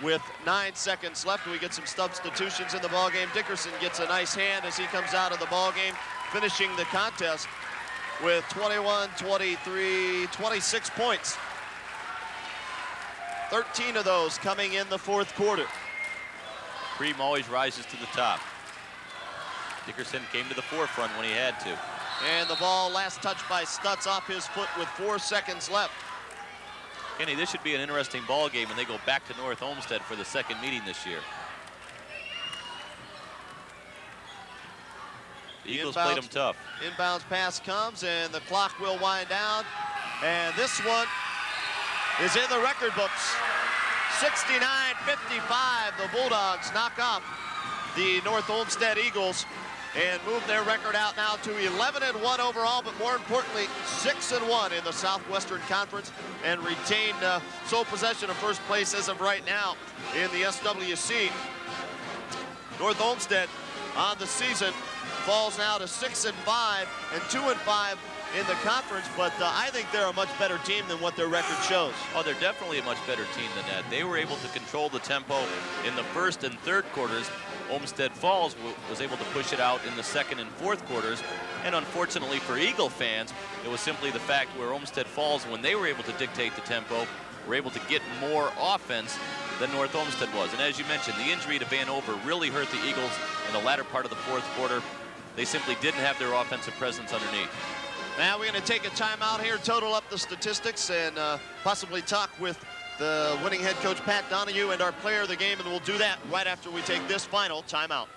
[SPEAKER 1] With 9 seconds left, we get some substitutions in the ball game. Dickerson gets a nice hand as he comes out of the ball game, finishing the contest with 21, 23, 26 points. 13 of those coming in the fourth quarter.
[SPEAKER 10] Cream always rises to the top. Dickerson came to the forefront when he had to.
[SPEAKER 1] And the ball last touched by Stutz off his foot with 4 seconds left.
[SPEAKER 10] Kenny, this should be an interesting ball game when they go back to North Olmsted for the second meeting this year. The Eagles played them tough.
[SPEAKER 1] Inbounds pass comes, and the clock will wind down. And this one is in the record books. 69-55, the Bulldogs knock off the North Olmsted Eagles and move their record out now to 11-1 overall, but more importantly, 6-1 in the Southwestern Conference, and retain sole possession of first place as of right now in the SWC. North Olmsted on the season falls now to 6-5 and 2-5 in the conference, but I think they're a much better team than what their record shows.
[SPEAKER 10] Oh, they're definitely a much better team than that. They were able to control the tempo in the first and third quarters. Olmsted Falls was able to push it out in the second and fourth quarters. And unfortunately for Eagle fans, it was simply the fact where Olmsted Falls, when they were able to dictate the tempo, were able to get more offense than North Olmsted was. And as you mentioned, the injury to Vanover really hurt the Eagles in the latter part of the fourth quarter. They simply didn't have their offensive presence underneath.
[SPEAKER 1] Now we're going to take a timeout here, total up the statistics, and possibly talk with the winning head coach, Pat Donahue, and our player of the game, and we'll do that right after we take this final timeout.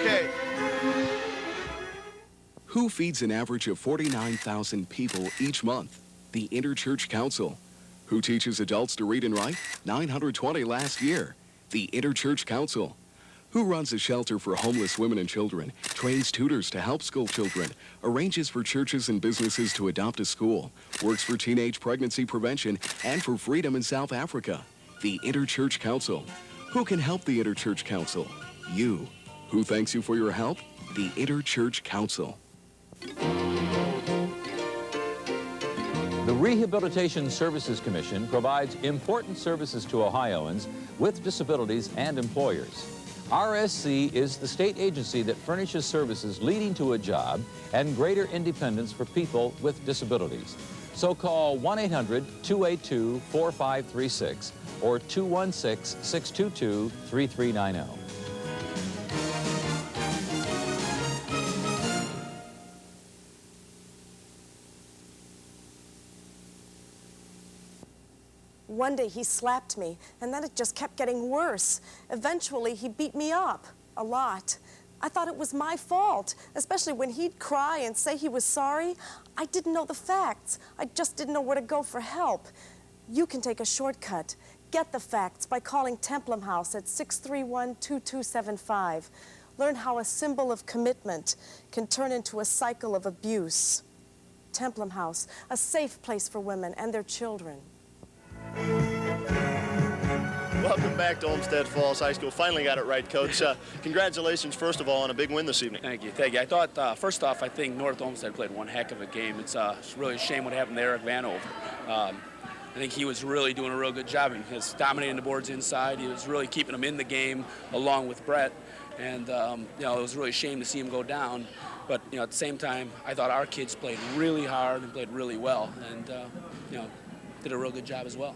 [SPEAKER 1] Okay.
[SPEAKER 14] Who feeds an average of 49,000 people each month? The Interchurch Council. Who teaches adults to read and write? 920 last year. The Interchurch Council. Who runs a shelter for homeless women and children, trains tutors to help school children, arranges for churches and businesses to adopt a school, works for teenage pregnancy prevention and for freedom in South Africa? The Interchurch Council. Who can help the Interchurch Council? You. Who thanks you for your help? The Interchurch Council.
[SPEAKER 15] The Rehabilitation Services Commission provides important services to Ohioans with disabilities and employers. RSC is the state agency that furnishes services leading to a job and greater independence for people with disabilities. So call 1-800-282-4536 or 216-622-3390.
[SPEAKER 16] One day he slapped me, and then it just kept getting worse. Eventually, he beat me up a lot. I thought it was my fault, especially when he'd cry and say he was sorry. I didn't know the facts. I just didn't know where to go for help. You can take a shortcut. Get the facts by calling Templum House at 631-2275. Learn how a symbol of commitment can turn into a cycle of abuse. Templum House, a safe place for women and their children.
[SPEAKER 1] Welcome back to Olmsted Falls High School. Finally got it right, Coach. Congratulations, first of all, on a big win this evening.
[SPEAKER 17] Thank you. Thank you. I thought, first off, I think North Olmsted played one heck of a game. It's really a shame what happened to Eric Vanover. I think he was really doing a real good job. He was dominating the boards inside. He was really keeping them in the game along with Brett. And, you know, it was really a shame to see him go down. But, you know, at the same time, I thought our kids played really hard and played really well. And, you know, did a real good job as well.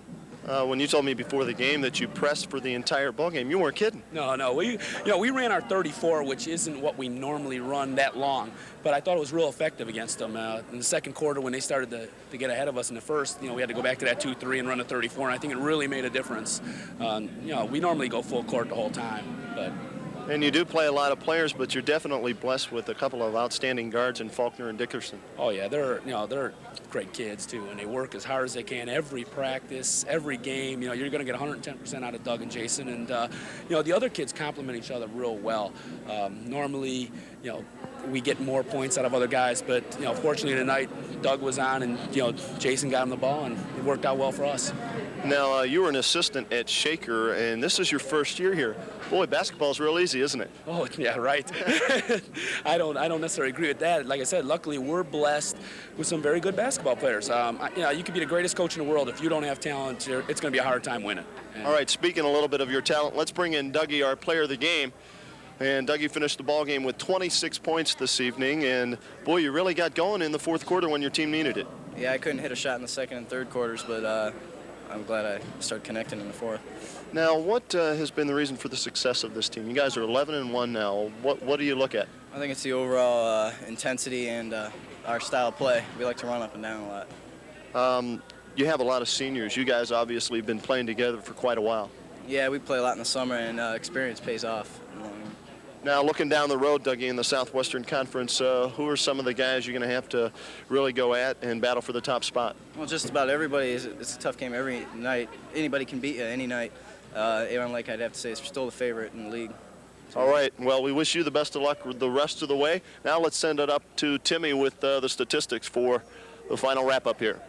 [SPEAKER 1] When you told me before the game that you pressed for the entire ball game, you weren't kidding.
[SPEAKER 17] No. We ran our 34, which isn't what we normally run that long. But I thought it was real effective against them. In the second quarter, when they started to get ahead of us in the first, you know, we had to go back to that 2-3 and run a 34, and I think it really made a difference. You know, we normally go full court the whole time, but.
[SPEAKER 1] And you do play a lot of players, but you're definitely blessed with a couple of outstanding guards in Faulkner and Dickerson.
[SPEAKER 17] Oh yeah, they're great kids too, and they work as hard as they can every practice, every game. You know, you're going to get 110% out of Doug and Jason, and you know, the other kids complement each other real well. Normally, you know, we get more points out of other guys, but you know, fortunately tonight Doug was on, and you know, Jason got him the ball, and it worked out well for us.
[SPEAKER 1] Now, you were an assistant at Shaker, and this is your first year here. Boy, basketball's real easy, isn't it?
[SPEAKER 17] Oh, yeah, right. I don't necessarily agree with that. Like I said, luckily we're blessed with some very good basketball players. You know, you could be the greatest coach in the world. If you don't have talent, it's going to be a hard time winning.
[SPEAKER 1] All right, speaking a little bit of your talent, let's bring in Dougie, our player of the game. And Dougie finished the ball game with 26 points this evening, and boy, you really got going in the fourth quarter when your team needed it.
[SPEAKER 18] Yeah, I couldn't hit a shot in the second and third quarters, but I'm glad I started connecting in the fourth.
[SPEAKER 1] Now, what has been the reason for the success of this team? You guys are 11-1 now. What do you look at?
[SPEAKER 18] I think it's the overall intensity and our style of play. We like to run up and down a lot.
[SPEAKER 1] You have a lot of seniors. You guys obviously have been playing together for quite a while.
[SPEAKER 18] Yeah, we play a lot in the summer, and experience pays off.
[SPEAKER 1] Now, looking down the road, Dougie, in the Southwestern Conference, who are some of the guys you're going to have to really go at and battle for the top spot?
[SPEAKER 18] Well, just about everybody. It's a tough game every night. Anybody can beat you any night. Avon Lake, I'd have to say, is still the favorite in the league. So.
[SPEAKER 1] All right. Well, we wish you the best of luck the rest of the way. Now let's send it up to Timmy with the statistics for the final wrap-up here.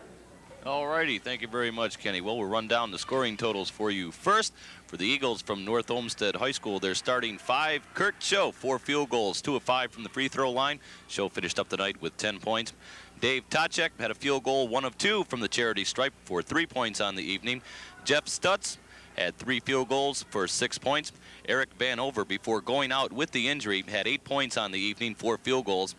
[SPEAKER 10] All righty. Thank you very much, Kenny. Well, we'll run down the scoring totals for you first. For the Eagles from North Olmsted High School, they're starting 5. Kurt Show, 4 field goals, 2 of 5 from the free throw line. Show finished up the night with 10 points. Dave Tacek had a field goal, 1 of 2 from the charity stripe for 3 points on the evening. Jeff Stutz had 3 field goals for 6 points. Eric Vanover, before going out with the injury, had 8 points on the evening, 4 field goals.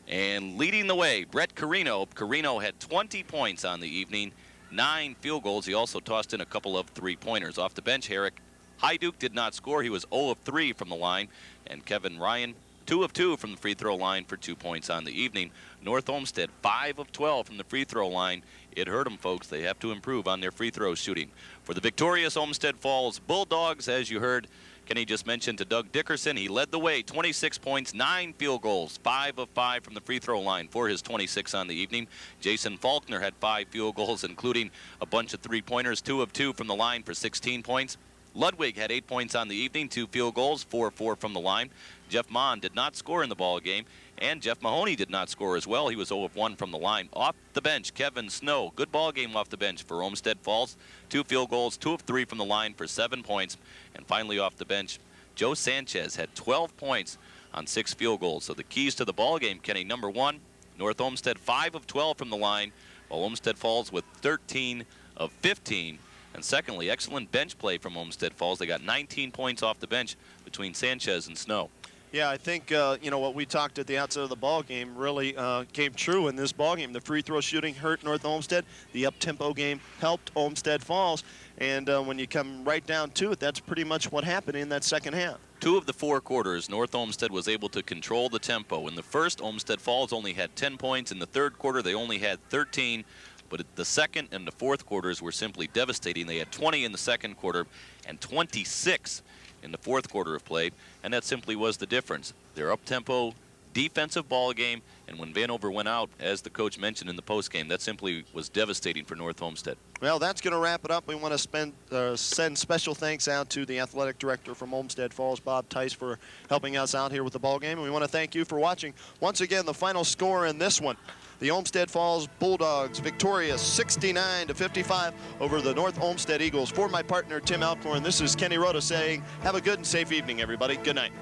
[SPEAKER 10] And leading the way, Brett Coreno. Coreno had 20 points on the evening, 9 field goals. He also tossed in a couple of 3-pointers. Off the bench, Herrick Hyduke did not score. He was 0 of 3 from the line. And Kevin Ryan, 2 of 2 from the free throw line for 2 points on the evening. North Olmsted, 5 of 12 from the free throw line. It hurt them, folks. They have to improve on their free throw shooting. For the victorious Olmsted Falls Bulldogs, as you heard, Kenny just mentioned to Doug Dickerson, he led the way, 26 points, 9 field goals, 5 of 5 from the free throw line for his 26 on the evening. Jason Faulkner had 5 field goals, including a bunch of three-pointers, 2 of 2 from the line for 16 points. Ludwig had 8 points on the evening, 2 field goals, 4 of 4 from the line. Jeff Mon did not score in the ball game, and Jeff Mahoney did not score as well. He was 0 of 1 from the line. Off the bench, Kevin Snow, good ball game off the bench for Olmsted Falls. 2 field goals, 2 of 3 from the line for 7 points. And finally off the bench, Joe Sanchez had 12 points on 6 field goals. So the keys to the ball game, Kenny, number 1, North Olmsted 5 of 12 from the line, while Olmsted Falls with 13 of 15. And secondly, excellent bench play from Olmsted Falls. They got 19 points off the bench between Sanchez and Snow.
[SPEAKER 1] Yeah, I think, you know, what we talked at the outset of the ball game really came true in this ball game. The free throw shooting hurt North Olmsted. The up-tempo game helped Olmsted Falls. And when you come right down to it, that's pretty much what happened in that second half.
[SPEAKER 10] 2 of the 4 quarters, North Olmsted was able to control the tempo. In the first, Olmsted Falls only had 10 points. In the third quarter, they only had 13. But the second and the fourth quarters were simply devastating. They had 20 in the second quarter and 26 in the fourth quarter of play, and that simply was the difference. Their up-tempo defensive ball game, and when Vanover went out, as the coach mentioned in the postgame, that simply was devastating for North Olmsted.
[SPEAKER 1] Well, that's going to wrap it up. We want to send special thanks out to the athletic director from Olmsted Falls, Bob Tice, for helping us out here with the ball game. And we want to thank you for watching. Once again, the final score in this one: the Olmsted Falls Bulldogs victorious 69-55 over the North Olmsted Eagles. For my partner, Tim Alcorn, this is Kenny Roda saying, have a good and safe evening, everybody. Good night.